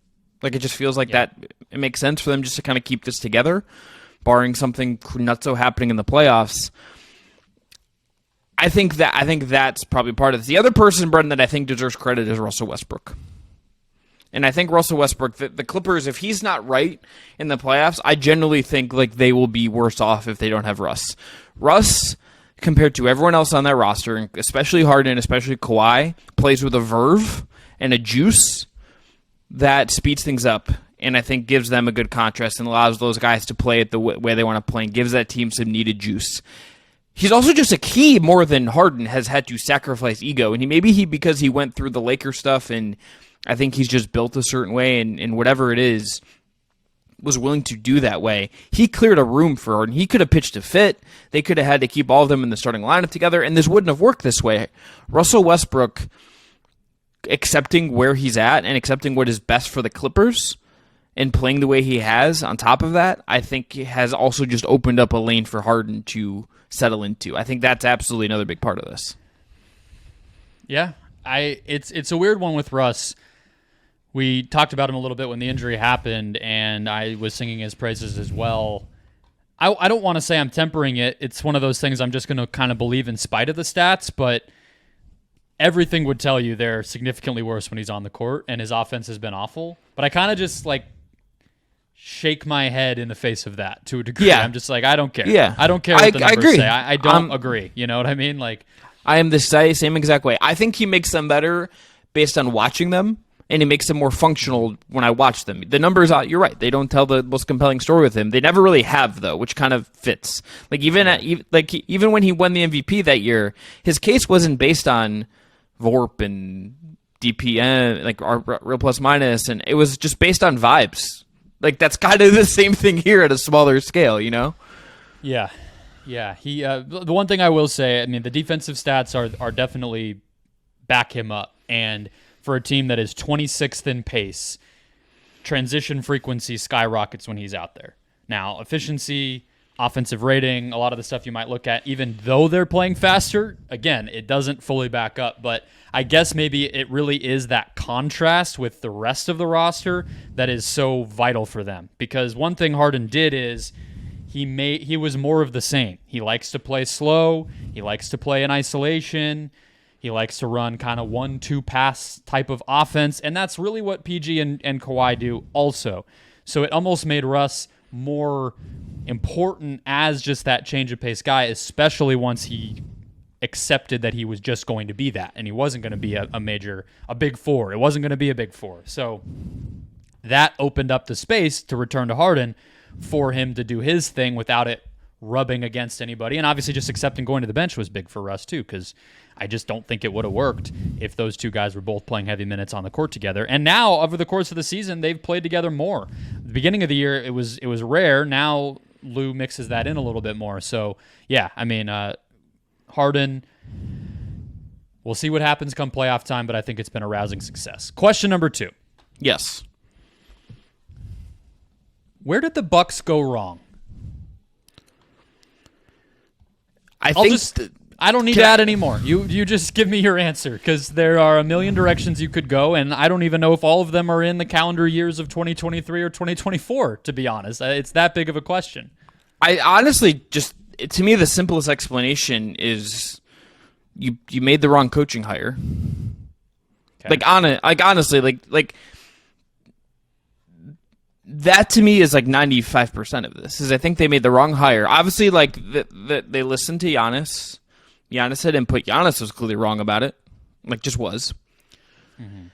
It just feels like that it makes sense for them just to kind of keep this together, barring something nutso happening in the playoffs. I think that's probably part of this. The other person, Brendan, that I think deserves credit is Russell Westbrook. And I think Russell Westbrook, the Clippers, if he's not right in the playoffs, I generally think they will be worse off if they don't have Russ. Russ, compared to everyone else on that roster, especially Harden, especially Kawhi, plays with a verve and a juice that speeds things up, and I think gives them a good contrast and allows those guys to play it the way they want to play and gives that team some needed juice. He's also just a key more than Harden has had to sacrifice ego, and because he went through the Lakers stuff, and I think he's just built a certain way, and whatever it is, was willing to do that way, he cleared a room for Harden. He could have pitched a fit. They could have had to keep all of them in the starting lineup together, and this wouldn't have worked this way. Russell Westbrook accepting where he's at and accepting what is best for the Clippers and playing the way he has on top of that, I think has also just opened up a lane for Harden to settle into. I think that's absolutely another big part of this. Yeah, it's a weird one with Russ. We talked about him a little bit when the injury happened, and I was singing his praises as well. I don't want to say I'm tempering it. It's one of those things I'm just going to kind of believe in spite of the stats, but everything would tell you they're significantly worse when he's on the court, and his offense has been awful. But I kind of just shake my head in the face of that to a degree. Yeah. I'm just like, I don't care. Yeah. I don't care what the numbers agree. say. I don't agree. You know what I mean? I am the same exact way. I think he makes them better based on watching them, and he makes them more functional when I watch them. The numbers, you're right. They don't tell the most compelling story with him. They never really have, though, which kind of fits. Even when he won the MVP that year, his case wasn't based on VORP and DPM, our real plus minus, and it was just based on vibes. That's kind of the same thing here at a smaller scale, you know? Yeah. Yeah. He the one thing I will say, the defensive stats are definitely back him up. And for a team that is 26th in pace, transition frequency skyrockets when he's out there. Now, efficiency, offensive rating, a lot of the stuff you might look at, even though they're playing faster, again, it doesn't fully back up. But I guess maybe it really is that contrast with the rest of the roster that is so vital for them. Because one thing Harden did is he was more of the same. He likes to play slow. He likes to play in isolation. He likes to run kind of 1-2 pass type of offense. And that's really what PG and Kawhi do also. So it almost made Russ more important as just that change of pace guy, especially once he accepted that he was just going to be that, and he wasn't going to be a big four. It wasn't going to be a big four. So that opened up the space to return to Harden for him to do his thing without it rubbing against anybody. And obviously just accepting going to the bench was big for Russ too, because I just don't think it would have worked if those two guys were both playing heavy minutes on the court together. And now, over the course of the season, they've played together more. The beginning of the year, it was rare. Now Lou mixes that in a little bit more. So, yeah, Harden, we'll see what happens come playoff time, but I think it's been a rousing success. Question number 2. Yes. Where did the Bucks go wrong? I don't need that anymore. You just give me your answer, because there are a million directions you could go, and I don't even know if all of them are in the calendar years of 2023 or 2024, to be honest. It's that big of a question. I honestly to me, the simplest explanation is you made the wrong coaching hire. Okay. Honestly, that to me is 95% of this. Is I think they made the wrong hire. Obviously, they listened to Giannis. Giannis had input. Giannis was clearly wrong about it. Just was. Mm-hmm.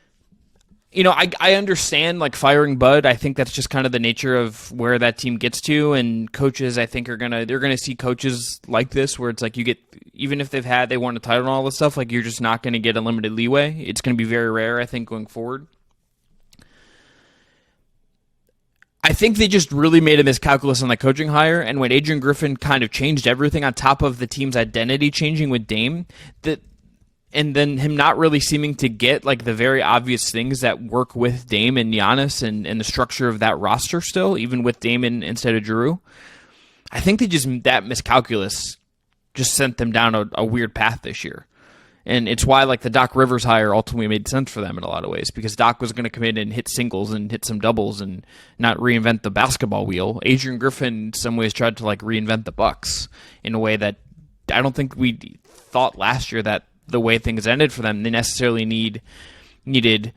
I understand firing Bud. I think that's just kind of the nature of where that team gets to, and coaches I think they're gonna see coaches like this where it's you get, even if they won a title and all this stuff, you're just not gonna get unlimited leeway. It's gonna be very rare, I think, going forward. I think they just really made a miscalculus on the coaching hire, and when Adrian Griffin kind of changed everything on top of the team's identity changing with Dame, and then him not really seeming to get the very obvious things that work with Dame and Giannis and the structure of that roster still, even with Dame instead of Drew. I think that miscalculus just sent them down a weird path this year. And it's why the Doc Rivers hire ultimately made sense for them in a lot of ways, because Doc was going to come in and hit singles and hit some doubles and not reinvent the basketball wheel. Adrian Griffin in some ways tried to reinvent the Bucks in a way that I don't think we thought last year that the way things ended for them, they necessarily needed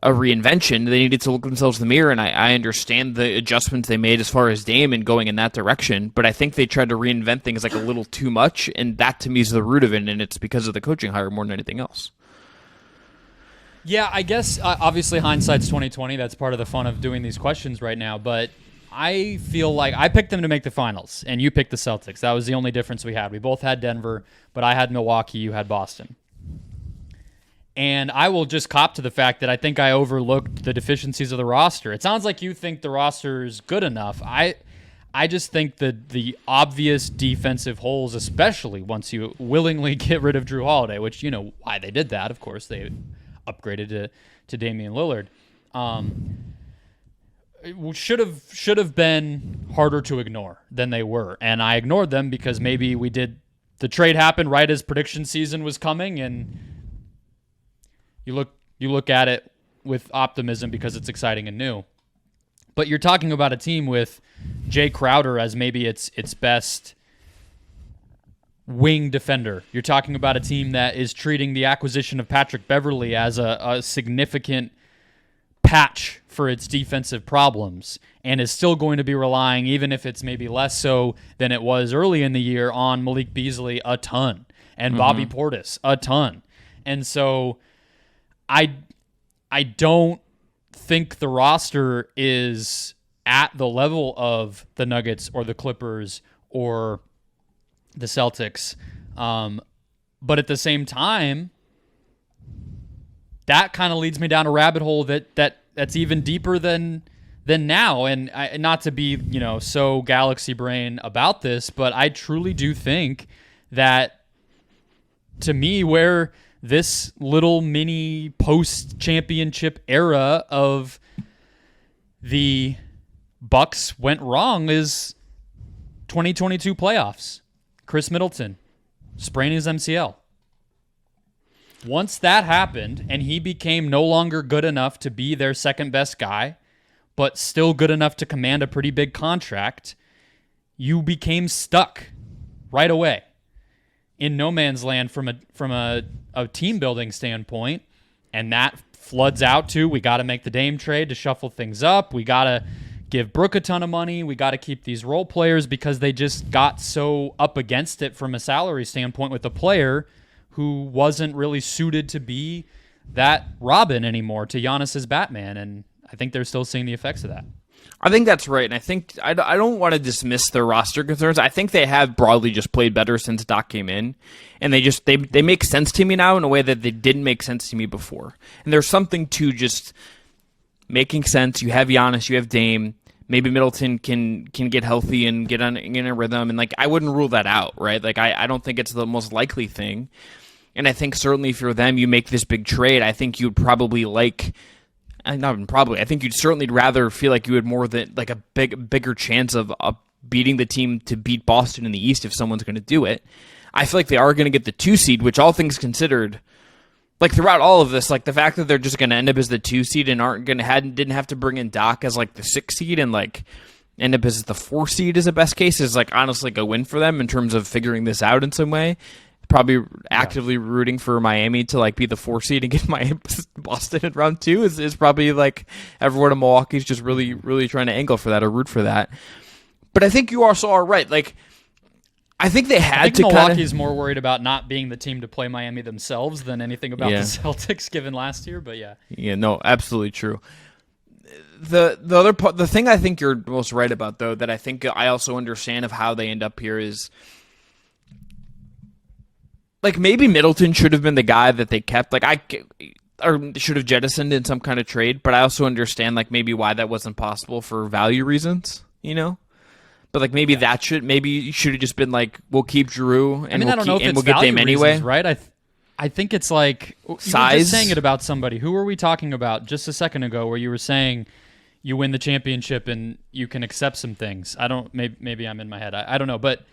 a reinvention. They needed to look themselves in the mirror, and I understand the adjustments they made as far as Dame and going in that direction, but I think they tried to reinvent things a little too much, and that to me is the root of it, and it's because of the coaching hire more than anything else. Yeah, I guess obviously hindsight's 2020. That's part of the fun of doing these questions right now, but I feel like I picked them to make the finals, and you picked the Celtics. That was the only difference we had. We both had Denver, but I had Milwaukee, you had Boston. And I will just cop to the fact that I think I overlooked the deficiencies of the roster. It sounds like you think the roster is good enough. I just think that the obvious defensive holes, especially once you willingly get rid of Drew Holiday, which you know why they did that. Of course, they upgraded to Damian Lillard. It should have been harder to ignore than they were, and I ignored them because maybe we did. The trade happened right as prediction season was coming, and you look at it with optimism because it's exciting and new. But you're talking about a team with Jay Crowder as maybe its best wing defender. You're talking about a team that is treating the acquisition of Patrick Beverley as a significant patch for its defensive problems, and is still going to be relying, even if it's maybe less so than it was early in the year, on Malik Beasley a ton and Bobby Portis a ton. And so I don't think the roster is at the level of the Nuggets or the Clippers or the Celtics. But at the same time, that kind of leads me down a rabbit hole that's even deeper than now. And not to be, so galaxy brain about this, but I truly do think that, to me, where this little mini post-championship era of the Bucks went wrong is 2022 playoffs. Chris Middleton spraining his MCL. Once that happened and he became no longer good enough to be their second best guy, but still good enough to command a pretty big contract, you became stuck right away in no man's land from a team building standpoint, and that floods out to, we got to make the Dame trade to shuffle things up. We got to give Brooke a ton of money. We got to keep these role players because they just got so up against it from a salary standpoint with a player who wasn't really suited to be that Robin anymore, to Giannis's Batman, and I think they're still seeing the effects of that. I think that's right, and I think I don't want to dismiss their roster concerns. I think they have broadly just played better since Doc came in, and they make sense to me now in a way that they didn't make sense to me before. And there's something to just making sense. You have Giannis, you have Dame. Maybe Middleton can get healthy and get in a rhythm, and like I wouldn't rule that out, right? Like I don't think it's the most likely thing, and I think certainly if you're them, you make this big trade. I think you'd probably like. Not even probably. I think you'd certainly rather feel like you had more than like a bigger chance of beating the team to beat Boston in the East if someone's going to do it. I feel like they are going to get the 2 seed, which all things considered, like throughout all of this, like the fact that they're just going to end up as the 2 seed and didn't have to bring in Doc as like the 6 seed and like end up as the 4 seed as a best case is like honestly like a win for them in terms of figuring this out in some way. Probably actively rooting for Miami to like be the 4 seed and get my Boston in round 2 is probably like everyone in Milwaukee is just really, really trying to angle for that or root for that. But I think you also are right. Like, I think they had to Milwaukee's more worried about not being the team to play Miami themselves than anything about the Celtics given last year. But yeah. Yeah, no, absolutely true. The thing I think you're most right about, though, that I think I also understand of how they end up here is, like, maybe Middleton should have been the guy that they kept. Like, or should have jettisoned in some kind of trade, but I also understand, like, maybe why that wasn't possible for value reasons, But, like, maybe maybe you should have just been like, we'll keep Drew and we'll get Dame anyway. Reasons, right? I think it's like, size. You were just saying it about somebody. Who were we talking about just a second ago where you were saying you win the championship and you can accept some things? Maybe I'm in my head. I don't know, but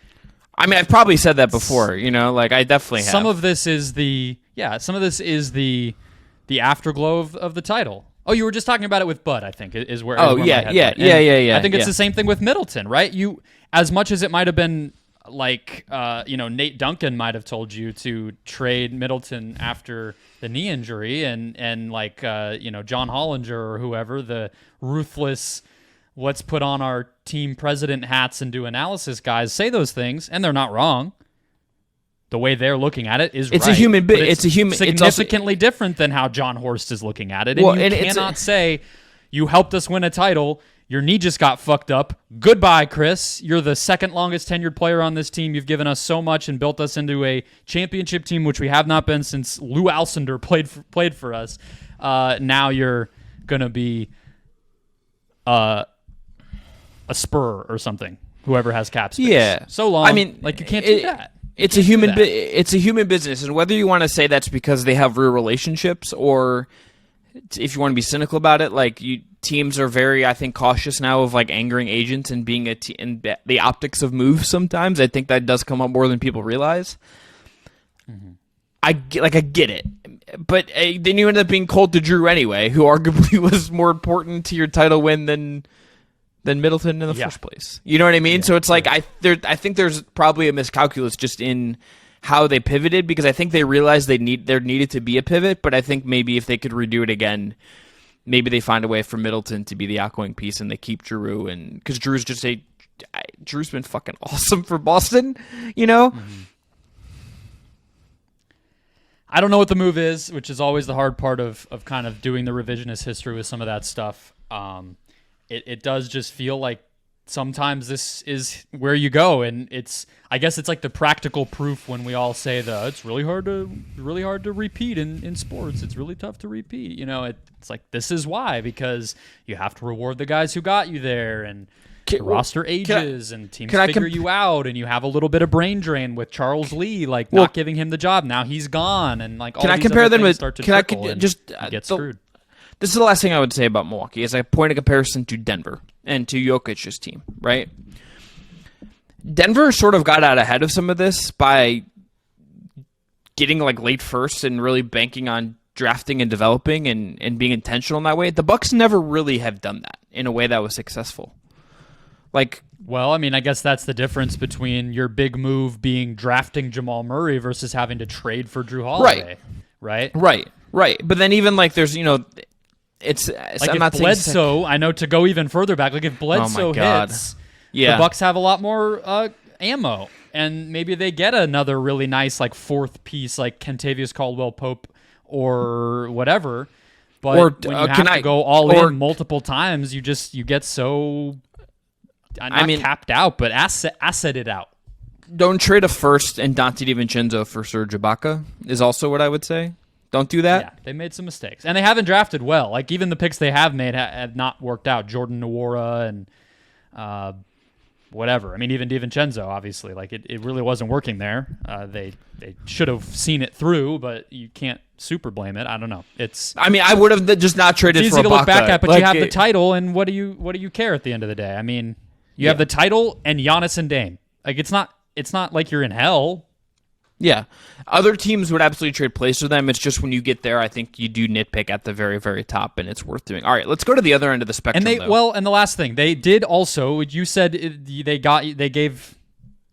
I mean, I've probably said that before, like I definitely have. Some of this is the afterglow of the title. Oh, you were just talking about it with Bud, I think, is where. Oh, yeah. I think it's the same thing with Middleton, right? You, as much as it might have been like, Nate Duncan might have told you to trade Middleton after the knee injury, and like, John Hollinger or whoever, the ruthless, let's put on our team president hats and do analysis guys say those things, and they're not wrong. The way they're looking at it is it's right. It's a human. Significantly different than how John Horst is looking at it. And you cannot say you helped us win a title. Your knee just got fucked up. Goodbye, Chris. You're the second longest tenured player on this team. You've given us so much and built us into a championship team, which we have not been since Lou Alcindor played for us. Now you're going to be a Spur or something, whoever has cap space. Yeah. So long. I mean, like, you can't do that. It's a human business, and whether you want to say that's because they have real relationships, or if you want to be cynical about it, like, teams are very, I think, cautious now of like angering agents and being and the optics of moves. Sometimes I think that does come up more than people realize. Mm-hmm. I get it, but then you end up being cold to Drew anyway, who arguably was more important to your title win than Middleton in the first place. You know what I mean? So it's like I think there's probably a miscalculus just in how they pivoted, because I think they realized there needed to be a pivot, but I think maybe if they could redo it again, maybe they find a way for Middleton to be the outgoing piece and they keep Drew, and because Drew's been fucking awesome for Boston, you know? Mm-hmm. I don't know what the move is, which is always the hard part of kind of doing the revisionist history with some of that stuff. It does just feel like sometimes this is where you go, and I guess it's like the practical proof when we all say it's really hard to repeat in sports. It's really tough to repeat. You know, it's like, this is why, because you have to reward the guys who got you there, and the roster ages, and teams figure you out, and you have a little bit of brain drain with Charles Lee, like not giving him the job. Now he's gone, and like all can these I compare other them things with? Start to Can I trickle, just get screwed? This is the last thing I would say about Milwaukee, is a point of comparison to Denver and to Jokic's team, right? Denver sort of got out ahead of some of this by getting like late first and really banking on drafting and developing and being intentional in that way. The Bucks never really have done that in a way that was successful. Like, well, I mean, I guess that's the difference between your big move being drafting Jamal Murray versus having to trade for Drew Holiday, right? Right. But then even like there's, it's like, I'm not Bledsoe, I know, to go even further back, like if Bledsoe hits, the Bucks have a lot more ammo, and maybe they get another really nice like fourth piece like Kentavious Caldwell-Pope or whatever. But when you have to go all in multiple times, you get so capped out, but asseted out. Don't trade a first and Dante DiVincenzo for Serge Ibaka is also what I would say. Don't do that. Yeah, they made some mistakes. And they haven't drafted well. Like, even the picks they have made have not worked out. Jordan Nwora and whatever. I mean, even DiVincenzo, obviously. Like, it really wasn't working there. They should have seen it through, but you can't super blame it. I don't know. I would have just not traded for Ibaka. It's easy to look back at, but you have the title, and what do you care at the end of the day? I mean, you have the title and Giannis and Dame. Like, it's not like you're in hell. Yeah. Other teams would absolutely trade places for them. It's just when you get there, I think you do nitpick at the very, very top, and it's worth doing. All right, let's go to the other end of the spectrum. And the last thing, they did also, you said they gave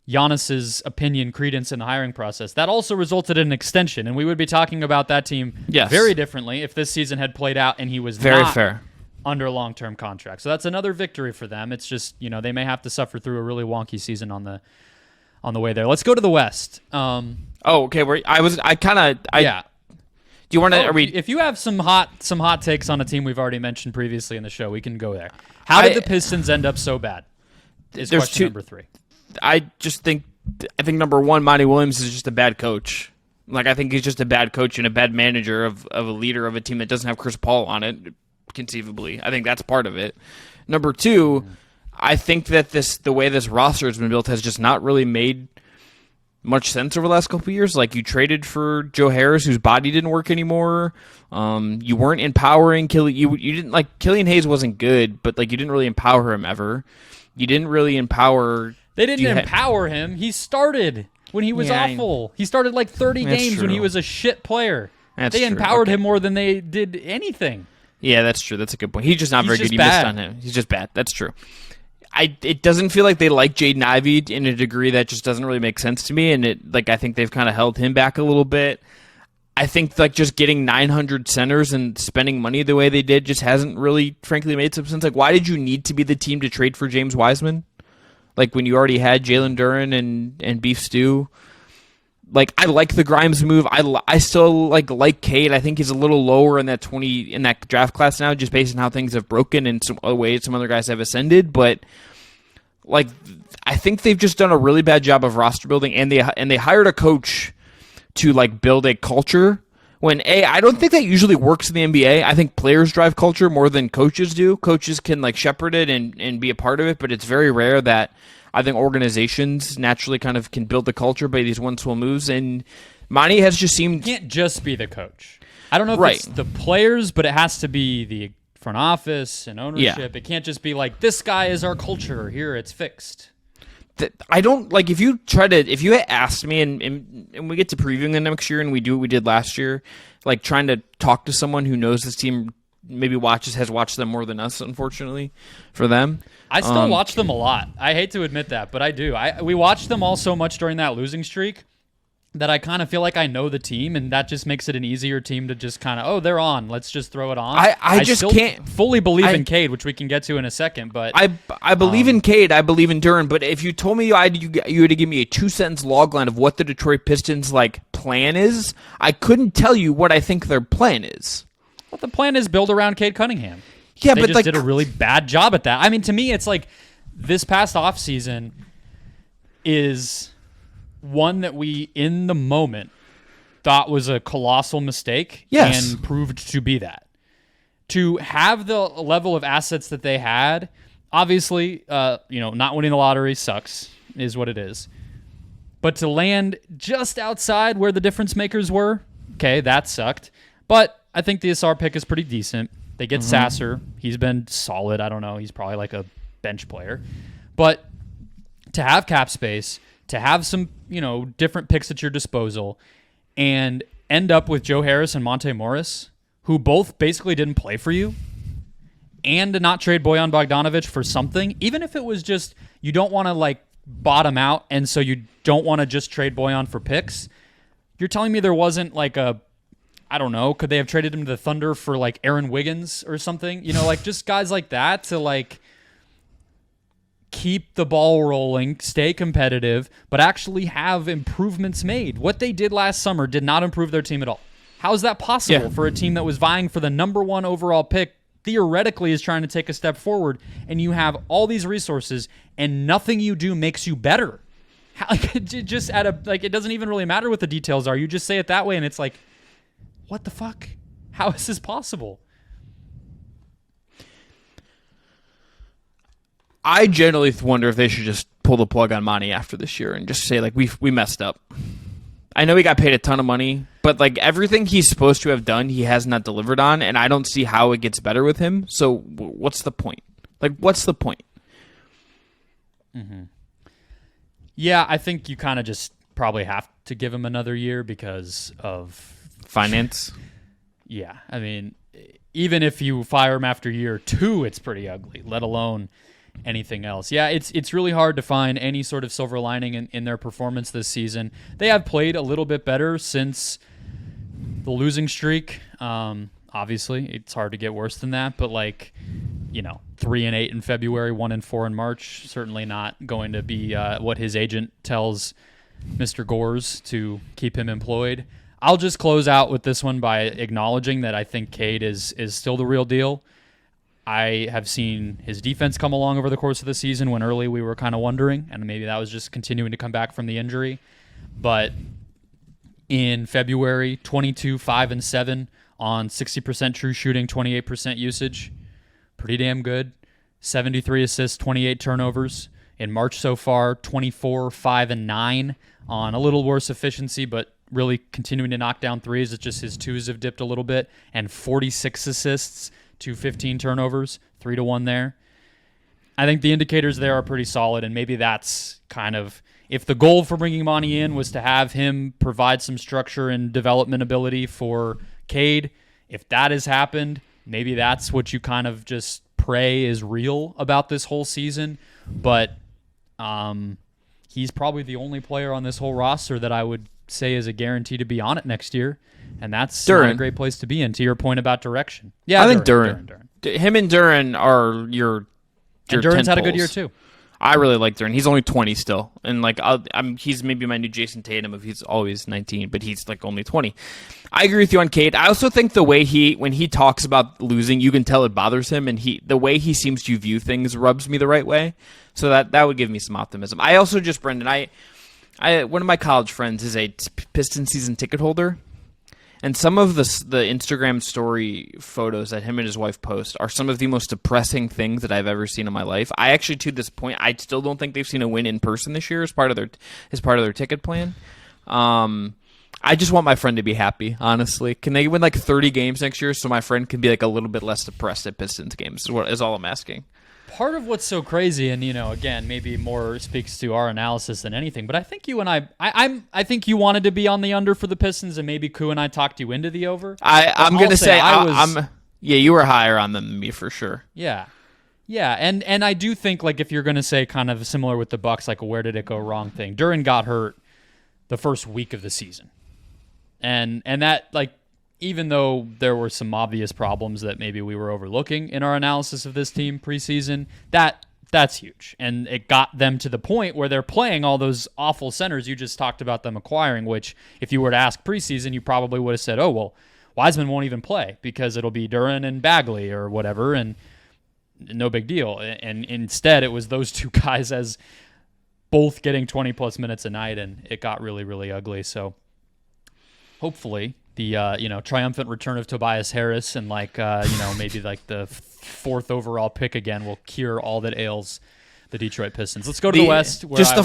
Giannis's opinion credence in the hiring process. That also resulted in an extension, and we would be talking about that team very differently if this season had played out and he was very not fair under a long-term contract. So that's another victory for them. It's just, they may have to suffer through a really wonky season on the way there. Let's go to the West. Okay. Do you want to? If you have some hot takes on a team we've already mentioned previously in the show, we can go there. How did the Pistons end up so bad? Is question number 3. I think number 1, Monty Williams is just a bad coach. Like, I think he's just a bad coach and a bad manager of a leader of a team that doesn't have Chris Paul on it, conceivably. I think that's part of it. Number 2. I think that the way this roster has been built has just not really made much sense over the last couple of years. Like, you traded for Joe Harris, whose body didn't work anymore. You weren't empowering you didn't, like, Killian Hayes wasn't good, but like, you didn't really empower him ever. You didn't really empower. They didn't empower him. He started when he was awful. He started like 30 games when he was a shit player. They empowered him more than they did anything. Yeah, that's true. That's a good point. He's just not very good. You missed on him. He's just bad. That's true. It doesn't feel like they like Jaden Ivey in a degree that just doesn't really make sense to me, and I think they've kind of held him back a little bit. I think like just getting 900 centers and spending money the way they did just hasn't really, frankly, made some sense. Like, why did you need to be the team to trade for James Wiseman? Like, when you already had Jalen Duren and Beef Stew. Like, I like the Grimes move. I still like Cade. I think he's a little lower in that draft class now, just based on how things have broken and some other ways some other guys have ascended. But like, I think they've just done a really bad job of roster building, and they hired a coach to like build a culture. When I don't think that usually works in the NBA. I think players drive culture more than coaches do. Coaches can like shepherd it and be a part of it, but it's very rare that I think organizations naturally kind of can build the culture by these one-swell moves. And Monty has just seemed... It can't just be the coach. I don't know if it's the players, but it has to be the front office and ownership. Yeah. It can't just be like, this guy is our culture. Here, it's fixed. I don't like if you had asked me and we get to previewing the next year and we do what we did last year, like trying to talk to someone who knows this team, maybe has watched them more than us, unfortunately for them. I still watch them a lot. I hate to admit that, but I do. We watched them all so much during that losing streak that I kind of feel like I know the team, and that just makes it an easier team to just kind of, they're on. Let's just throw it on. I just can't fully believe in Cade, which we can get to in a second. But I believe in Cade. I believe in Duren. But if you told me you had to give me a 2-sentence logline of what the Detroit Pistons plan is, I couldn't tell you what I think their plan is. Well, the plan is build around Cade Cunningham. Yeah, they but just did a really bad job at that. I mean, to me, it's like this past offseason is one that we, in the moment, thought was a colossal mistake and proved to be that. To have the level of assets that they had, obviously, not winning the lottery sucks, is what it is. But to land just outside where the difference makers were, okay, that sucked. But I think the SR pick is pretty decent. They get Sasser. He's been solid. I don't know. He's probably like a bench player. But to have cap space, to have some, different picks at your disposal, and end up with Joe Harris and Monte Morris, who both basically didn't play for you, and to not trade Bojan Bogdanovic for something, even if it was just you don't want to bottom out, and so you don't want to just trade Bojan for picks. You're telling me there wasn't I don't know, could they have traded him to the Thunder for Aaron Wiggins or something? Just guys like that to keep the ball rolling, stay competitive, but actually have improvements made. What they did last summer did not improve their team at all. How is that possible for a team that was vying for the number 1 overall pick, theoretically is trying to take a step forward, and you have all these resources and nothing you do makes you better? It doesn't even really matter what the details are. You just say it that way and it's like, what the fuck? How is this possible? I generally wonder if they should just pull the plug on Monty after this year and just say we messed up. I know he got paid a ton of money, but everything he's supposed to have done, he has not delivered on, and I don't see how it gets better with him. So what's the point? What's the point? Mm-hmm. Yeah, I think you kind of just probably have to give him another year because of finance. Yeah, I mean, even if you fire him after year 2, it's pretty ugly, let alone anything else. Yeah, it's really hard to find any sort of silver lining in their performance this season. They have played a little bit better since the losing streak. Obviously, it's hard to get worse than that, but 3-8 in February, 1-4 in March, certainly not going to be what his agent tells Mr. Gores to keep him employed. I'll just close out with this one by acknowledging that I think Cade is still the real deal. I have seen his defense come along over the course of the season when early we were kind of wondering, and maybe that was just continuing to come back from the injury. But in February, 22, 5, and 7 on 60% true shooting, 28% usage. Pretty damn good. 73 assists, 28 turnovers. In March so far, 24, 5, and 9 on a little worse efficiency, but really continuing to knock down threes. It's just his twos have dipped a little bit. And 46 assists to 15 turnovers, 3-1 there. I think the indicators there are pretty solid, and maybe that's kind of, if the goal for bringing Monty in was to have him provide some structure and development ability for Cade, if that has happened, maybe that's what you kind of just pray is real about this whole season. But he's probably the only player on this whole roster that I would say is a guarantee to be on it next year, and that's not a great place to be in, to your point about direction. Yeah, I think Duren. Him and Duren are your and Duren's had a good year too. I really like Duren. He's only 20 still, and like he's maybe my new Jason Tatum if he's always 19, but he's like only 20. I agree with you on Cade. I also think the way when he talks about losing, you can tell it bothers him, and the way he seems to view things rubs me the right way. So that would give me some optimism. I also just Brendan, I one of my college friends is a Pistons season ticket holder. And some of the Instagram story photos that him and his wife post are some of the most depressing things that I've ever seen in my life. I actually, to this point, I still don't think they've seen a win in person this year as part of their ticket plan. I just want my friend to be happy, honestly. Can they win like 30 games next year so my friend can be like a little bit less depressed at Pistons games is all I'm asking. Part of what's so crazy, and again, maybe more speaks to our analysis than anything, but I think you and I think you wanted to be on the under for the Pistons, and maybe Koo and I talked you into the over. I'm gonna say you were higher on them than me for sure. Yeah, and I do think like if you're gonna say kind of similar with the Bucks, like a where did it go wrong thing. Duren got hurt the first week of the season, and that like. Even though there were some obvious problems that maybe we were overlooking in our analysis of this team preseason, that's huge. And it got them to the point where they're playing all those awful centers you just talked about them acquiring, which if you were to ask preseason, you probably would have said, oh, well, Wiseman won't even play because it'll be Duren and Bagley or whatever, and no big deal. And instead, it was those two guys as both getting 20-plus minutes a night, and it got really, really ugly. So hopefully the triumphant return of Tobias Harris and maybe like the fourth overall pick again will cure all that ails the Detroit Pistons. Let's go to the West. Where just the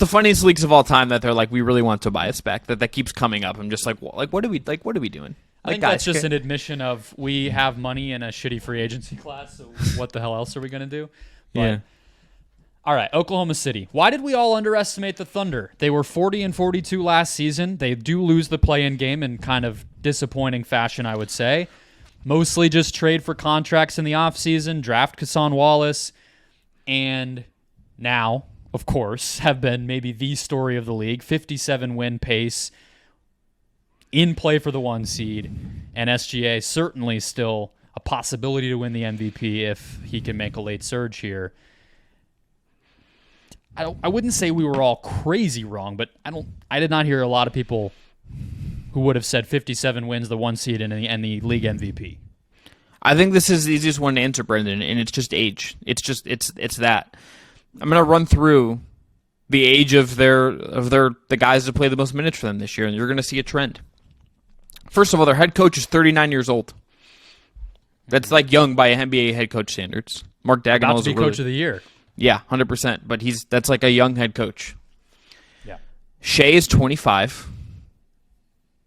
funniest leaks of all time that they're like, we really want Tobias back. That keeps coming up. I'm just like, what are we doing? I think that's just an admission of we have money in a shitty free agency class. So what the hell else are we going to do? But, yeah. All right, Oklahoma City. Why did we all underestimate the Thunder? They were 40-42 last season. They do lose the play-in game in kind of disappointing fashion, I would say. Mostly just trade for contracts in the offseason, draft Kassan Wallace, and now, of course, have been maybe the story of the league. 57-win pace, in play for the 1 seed, and SGA certainly still a possibility to win the MVP if he can make a late surge here. I wouldn't say we were all crazy wrong, but I did not hear a lot of people who would have said 57 wins, the 1 seed, and the league MVP. I think this is the easiest one to answer, Brendan, and it's just age. It's that. I'm gonna run through the age of the guys that play the most minutes for them this year, and you're gonna see a trend. First of all, their head coach is 39 years old. That's like young by NBA head coach standards. Mark Dagnall about is to be coach of the year. Yeah, 100%. But that's like a young head coach. Yeah. Shea is 25.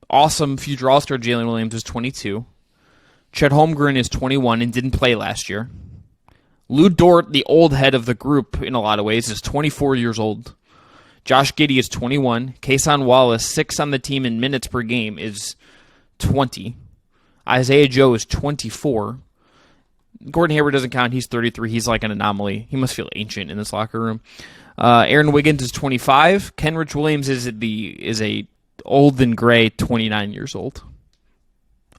Awesome future All-Star Jalen Williams is 22. Chet Holmgren is 21 and didn't play last year. Lou Dort, the old head of the group in a lot of ways, is 24 years old. Josh Giddey is 21. Kassan Wallace, 6 on the team in minutes per game, is 20. Isaiah Joe is 24. Gordon Hayward doesn't count. He's 33. He's like an anomaly. He must feel ancient in this locker room. Aaron Wiggins is 25. Kenrich Williams is a old and gray 29 years old.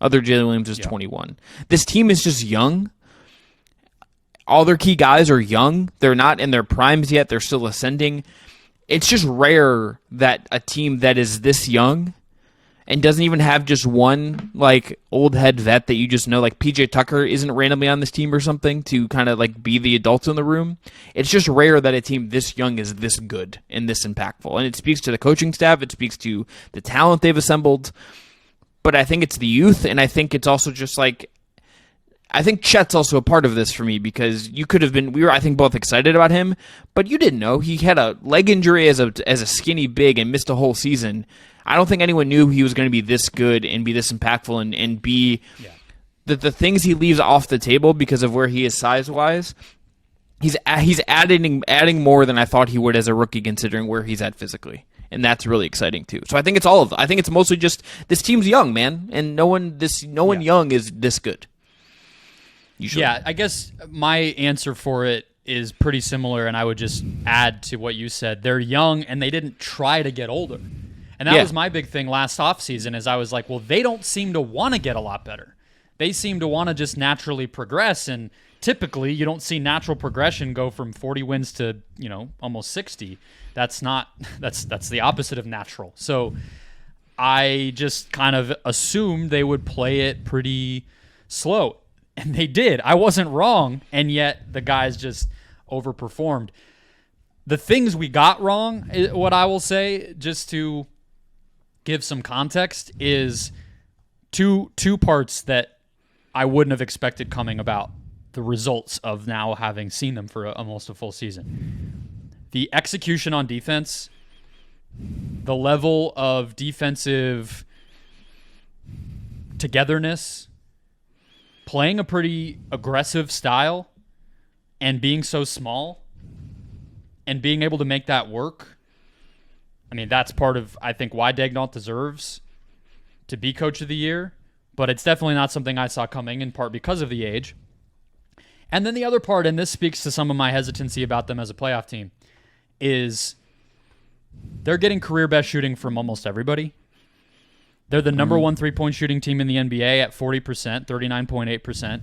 Other Jalen Williams is 21. This team is just young. All their key guys are young. They're not in their primes yet. They're still ascending. It's just rare that a team that is this young and doesn't even have just one like old head vet that you just know, like PJ Tucker isn't randomly on this team or something to kind of like be the adult in the room. It's just rare that a team this young is this good and this impactful. And it speaks to the coaching staff. It speaks to the talent they've assembled. But I think it's the youth, and I think it's also just like, I think Chet's also a part of this for me because we were, I think, both excited about him, but you didn't know. He had a leg injury as a skinny big and missed a whole season. I don't think anyone knew he was going to be this good and be this impactful and be the things he leaves off the table because of where he is size-wise. He's adding more than I thought he would as a rookie considering where he's at physically. And that's really exciting too. So I think it's all of them. I think it's mostly just this team's young, man, and no one young is this good. Usually. Yeah, I guess my answer for it is pretty similar, and I would just add to what you said. They're young, and they didn't try to get older. And that was my big thing last offseason is I was like, well, they don't seem to want to get a lot better. They seem to want to just naturally progress, and typically you don't see natural progression go from 40 wins to, almost 60. That's the opposite of natural. So I just kind of assumed they would play it pretty slow, and they did. I wasn't wrong, and yet the guys just overperformed. The things we got wrong, what I will say, just to give some context, is two parts that I wouldn't have expected coming about the results of now having seen them for almost a full season. The execution on defense, the level of defensive togetherness, playing a pretty aggressive style, and being so small, and being able to make that work. I mean, that's part of, I think, why Daigneault deserves to be Coach of the Year, but it's definitely not something I saw coming, in part because of the age. And then the other part, and this speaks to some of my hesitancy about them as a playoff team, is they're getting career best shooting from almost everybody. They're the number one three-point shooting team in the NBA at 40%, 39.8%.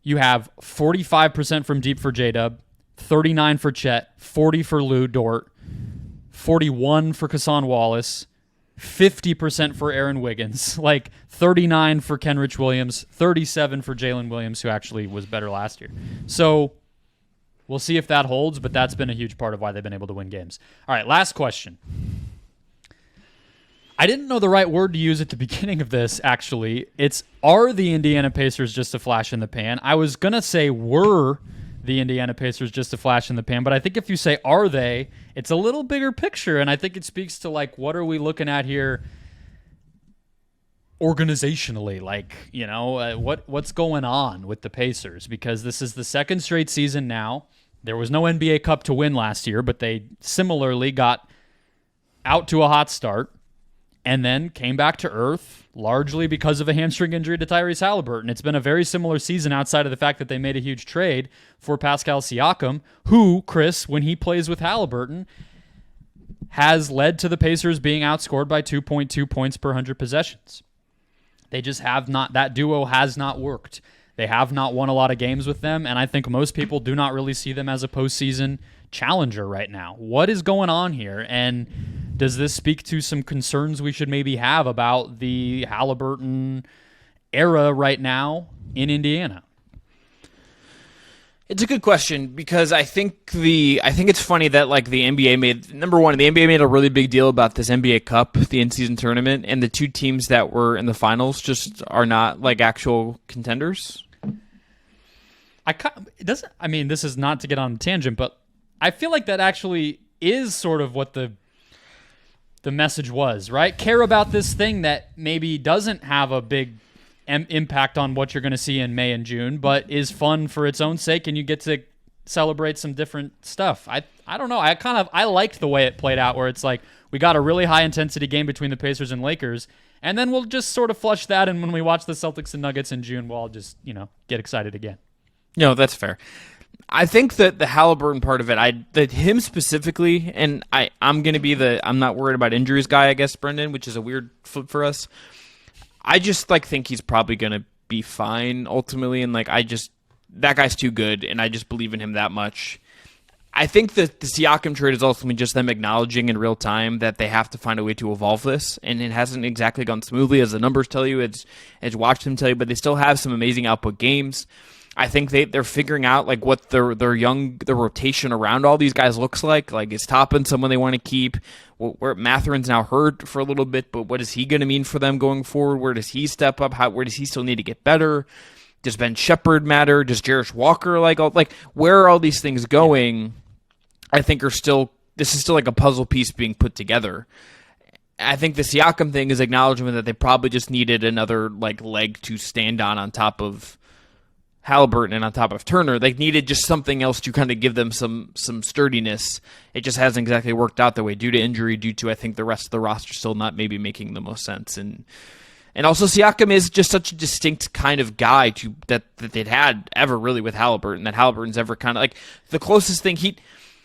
You have 45% from deep for J-Dub, 39 for Chet, 40 for Lou Dort, 41 for Kassan Wallace, 50% for Aaron Wiggins, 39 for Kenrich Williams, 37 for Jalen Williams, who actually was better last year. So we'll see if that holds, but that's been a huge part of why they've been able to win games. All right, last question. I didn't know the right word to use at the beginning of this, actually. Are the Indiana Pacers just a flash in the pan? I was going to say were the Indiana Pacers just a flash in the pan, but I think if you say are they, it's a little bigger picture, and I think it speaks to what are we looking at here organizationally, what's going on with the Pacers, because this is the second straight season now. There was no NBA Cup to win last year, but they similarly got out to a hot start and then came back to earth, largely because of a hamstring injury to Tyrese Halliburton. It's been a very similar season outside of the fact that they made a huge trade for Pascal Siakam, who, Chris, when he plays with Halliburton, has led to the Pacers being outscored by 2.2 points per 100 possessions. They just have not, that duo has not worked. They have not won a lot of games with them, and I think most people do not really see them as a postseason challenger right now. What is going on here, and does this speak to some concerns we should maybe have about the Halliburton era right now in Indiana? It's a good question, because I think it's funny that the NBA made a really big deal about this NBA Cup, the in-season tournament, and the two teams that were in the finals just are not actual contenders. This is not to get on a tangent, but I feel like that actually is sort of what the message was, right? Care about this thing that maybe doesn't have a big impact on what you're going to see in May and June, but is fun for its own sake, and you get to celebrate some different stuff. I don't know. I liked the way it played out, where it's we got a really high intensity game between the Pacers and Lakers, and then we'll just sort of flush that, and when we watch the Celtics and Nuggets in June, we'll all just, get excited again. No, that's fair. I think that the Halliburton part of it, that him specifically, and I'm going to be I'm not worried about injuries guy, I guess, Brendan, which is a weird flip for us. I just think he's probably going to be fine ultimately, and that guy's too good, and I just believe in him that much. I think that the Siakam trade is ultimately just them acknowledging in real time that they have to find a way to evolve this, and it hasn't exactly gone smoothly, as the numbers tell you, as watch them tell you, but they still have some amazing output games. I think they're figuring out what the rotation around all these guys looks like. Is Toppin someone they want to keep? Where Matherin's now hurt for a little bit, but what is he going to mean for them going forward? Where does he step up? Where does he still need to get better? Does Ben Shepherd matter? Does Jarish Walker where are all these things going? I think this is still a puzzle piece being put together. I think the Siakam thing is acknowledgement that they probably just needed another leg to stand on top of Halliburton and on top of Turner. They needed just something else to kind of give them some sturdiness. It just hasn't exactly worked out that way due to injury, due to I think the rest of the roster still not maybe making the most sense. And also Siakam is just such a distinct kind of guy that they'd had ever really with Halliburton, that Halliburton's ever kind of the closest thing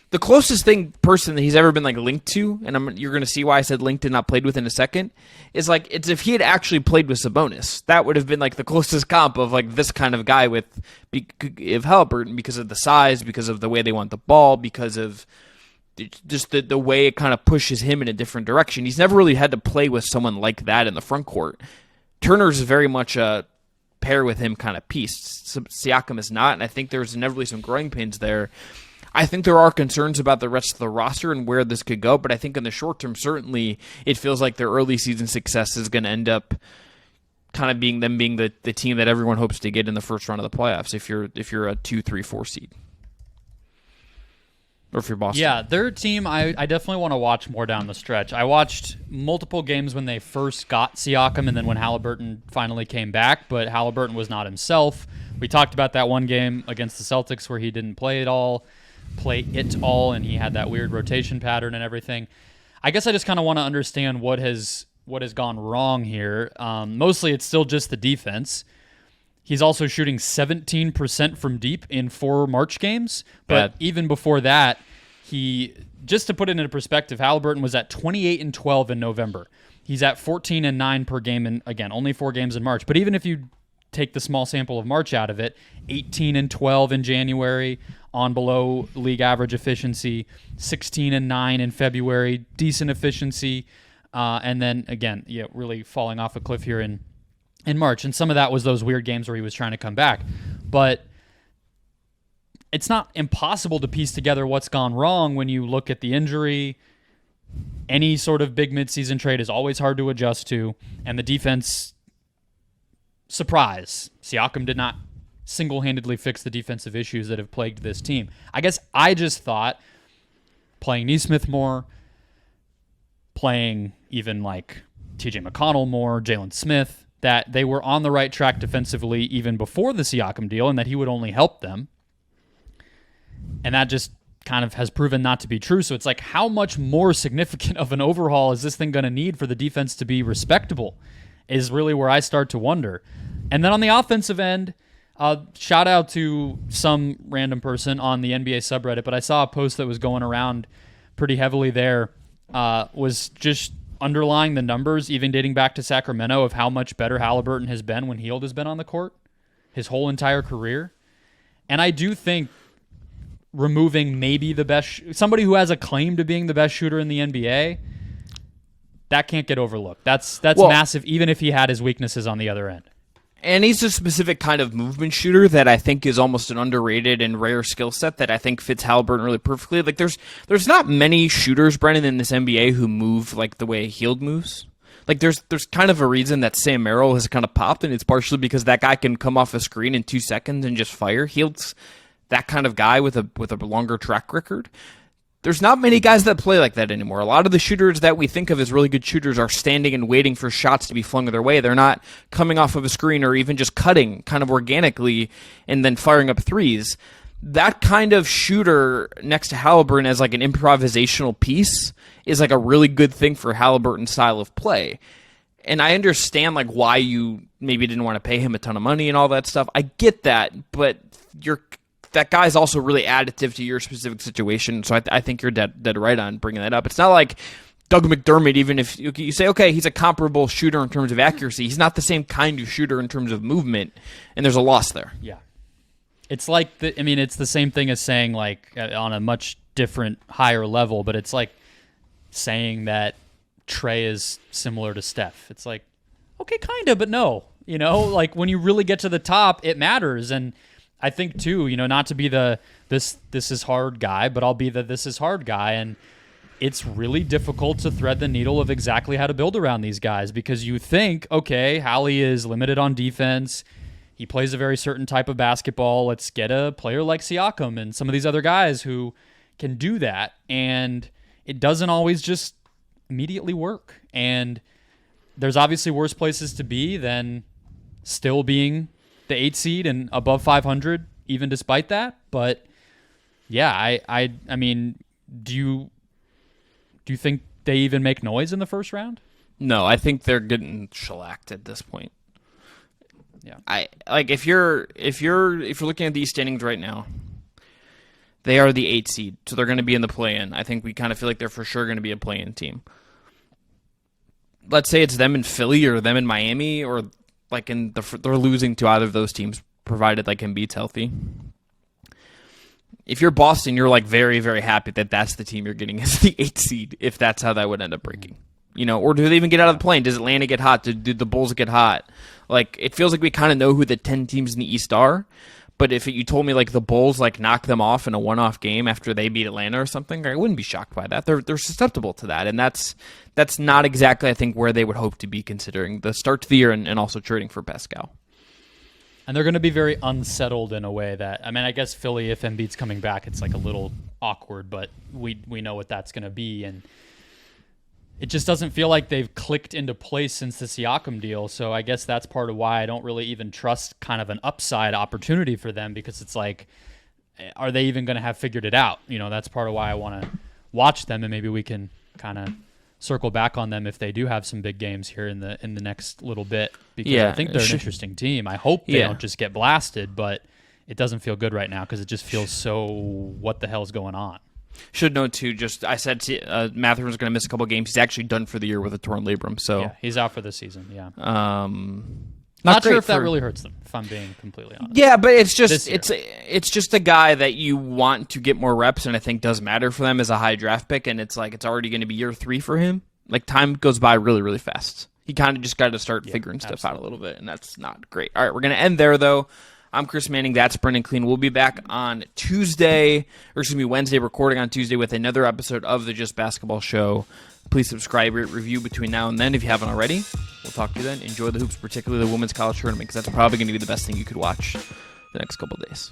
the closest person that he's ever been like linked to, and you're going to see why I said linked and not played with in a second, is like it's if he had actually played with Sabonis. That would have been like the closest comp of like this kind of guy with Halliburton, because of the size, because of the way they want the ball, because of just the way it kind of pushes him in a different direction. He's never really had to play with someone like that in the front court. Turner's very much a pair with him kind of piece. Siakam is not, and I think there's inevitably some growing pains there. I think there are concerns about the rest of the roster and where this could go, but I think in the short term, certainly, it feels like their early season success is going to end up kind of being the team that everyone hopes to get in the first round of the playoffs if you're a 2, 3, 4 seed. Or if you're Boston. Yeah, their team, I definitely want to watch more down the stretch. I watched multiple games when they first got Siakam and then when Halliburton finally came back, but Halliburton was not himself. We talked about that one game against the Celtics where he didn't play it all, and he had that weird rotation pattern and everything. I guess I just kind of want to understand what has gone wrong here. Mostly it's still just the defense. He's also shooting 17% from deep in 4 March games. But even before that, just to put it into perspective, Halliburton was at 28-12 in November. He's at 14-9 per game, and again, only 4 games in March. But even if you take the small sample of March out of it, 18-12 in January on below league average efficiency, 16-9 in February, decent efficiency, and then again, really falling off a cliff here in March. And some of that was those weird games where he was trying to come back. But it's not impossible to piece together what's gone wrong when you look at the injury. Any sort of big midseason trade is always hard to adjust to. And the defense, surprise, Siakam did not single-handedly fix the defensive issues that have plagued this team. I guess I just thought playing Nesmith more, playing even like TJ McConnell more, Jalen Smith, that they were on the right track defensively even before the Siakam deal and that he would only help them. And that just kind of has proven not to be true. So it's like, how much more significant of an overhaul is this thing going to need for the defense to be respectable is really where I start to wonder. And then on the offensive end, shout out to some random person on the NBA subreddit, but I saw a post that was going around pretty heavily there, was just underlying the numbers, even dating back to Sacramento, of how much better Halliburton has been when Hield has been on the court his whole entire career. And I do think removing maybe the best, somebody who has a claim to being the best shooter in the NBA, that can't get overlooked. That's massive, even if he had his weaknesses on the other end. And he's a specific kind of movement shooter that I think is almost an underrated and rare skill set that I think fits Halliburton really perfectly. Like there's not many shooters, Brennan, in this NBA who move like the way Hield moves. Like there's kind of a reason that Sam Merrill has kind of popped, and it's partially because that guy can come off a screen in 2 seconds and just fire. Hield's that kind of guy with a longer track record. There's not many guys that play like that anymore. A lot of the shooters that we think of as really good shooters are standing and waiting for shots to be flung their way. They're not coming off of a screen or even just cutting kind of organically and then firing up threes. That kind of shooter next to Halliburton as like an improvisational piece is like a really good thing for Halliburton's style of play. And I understand like why you maybe didn't want to pay him a ton of money and all that stuff. I get that, but that guy's also really additive to your specific situation, so I think you're dead right on bringing that up. It's not like Doug McDermott, even if you say, okay, he's a comparable shooter in terms of accuracy, he's not the same kind of shooter in terms of movement, and there's a loss there. Yeah. It's like, it's the same thing as saying, like, on a much different, higher level, but it's like saying that Trey is similar to Steph. It's like, okay, kind of, but no. Like, when you really get to the top, it matters, and I think, too, not to be the this is hard guy, but I'll be the this is hard guy. And it's really difficult to thread the needle of exactly how to build around these guys because you think, okay, Hallie is limited on defense. He plays a very certain type of basketball. Let's get a player like Siakam and some of these other guys who can do that. And it doesn't always just immediately work. And there's obviously worse places to be than still being the 8 seed and above 500, even despite that. But yeah, I mean, do you think they even make noise in the first round? No, I think they're getting shellacked at this point. Yeah, I like if you're looking at these standings right now, They are the 8 seed, so they're going to be in the play-in. I think we kind of feel like they're for sure going to be a play-in team. Let's say it's them in Philly or them in Miami, or like they're losing to either of those teams, provided like Embiid's healthy. If you're Boston, you're like very, very happy that that's the team you're getting as the 8 seed, if that's how that would end up breaking. Or do they even get out of the play-in? Does Atlanta get hot? Do the Bulls get hot? Like, it feels like we kind of know who the 10 teams in the East are. But if you told me like the Bulls like knock them off in a one-off game after they beat Atlanta or something, I wouldn't be shocked by that. They're susceptible to that, and that's not exactly I think where they would hope to be considering the start to the year and also trading for Pascal. And they're going to be very unsettled in a way that, I mean, I guess Philly, if Embiid's coming back, it's like a little awkward, but we know what that's going to be, and it just doesn't feel like they've clicked into place since the Siakam deal. So I guess that's part of why I don't really even trust kind of an upside opportunity for them, because it's like, are they even going to have figured it out? That's part of why I want to watch them, and maybe we can kind of circle back on them if they do have some big games here in the next little bit, because I think they're an interesting team. I hope they don't just get blasted, but it doesn't feel good right now because it just feels so what the hell's going on. Should note too, I said Mathurin's going to miss a couple games. He's actually done for the year with a torn labrum, so yeah, he's out for the season. Yeah, not sure if that really hurts them, if I'm being completely honest. Yeah, but it's just it's just a guy that you want to get more reps, and I think does matter for them as a high draft pick. And it's like it's already going to be year 3 for him. Like, time goes by really, really fast. He kind of just got to start figuring stuff out a little bit, and that's not great. All right, we're going to end there though. I'm Chris Manning. That's Brendon Kleen. We'll be back on Wednesday, recording on Tuesday with another episode of the Just Basketball Show. Please subscribe, rate, review between now and then if you haven't already. We'll talk to you then. Enjoy the hoops, particularly the women's college tournament, because that's probably going to be the best thing you could watch the next couple of days.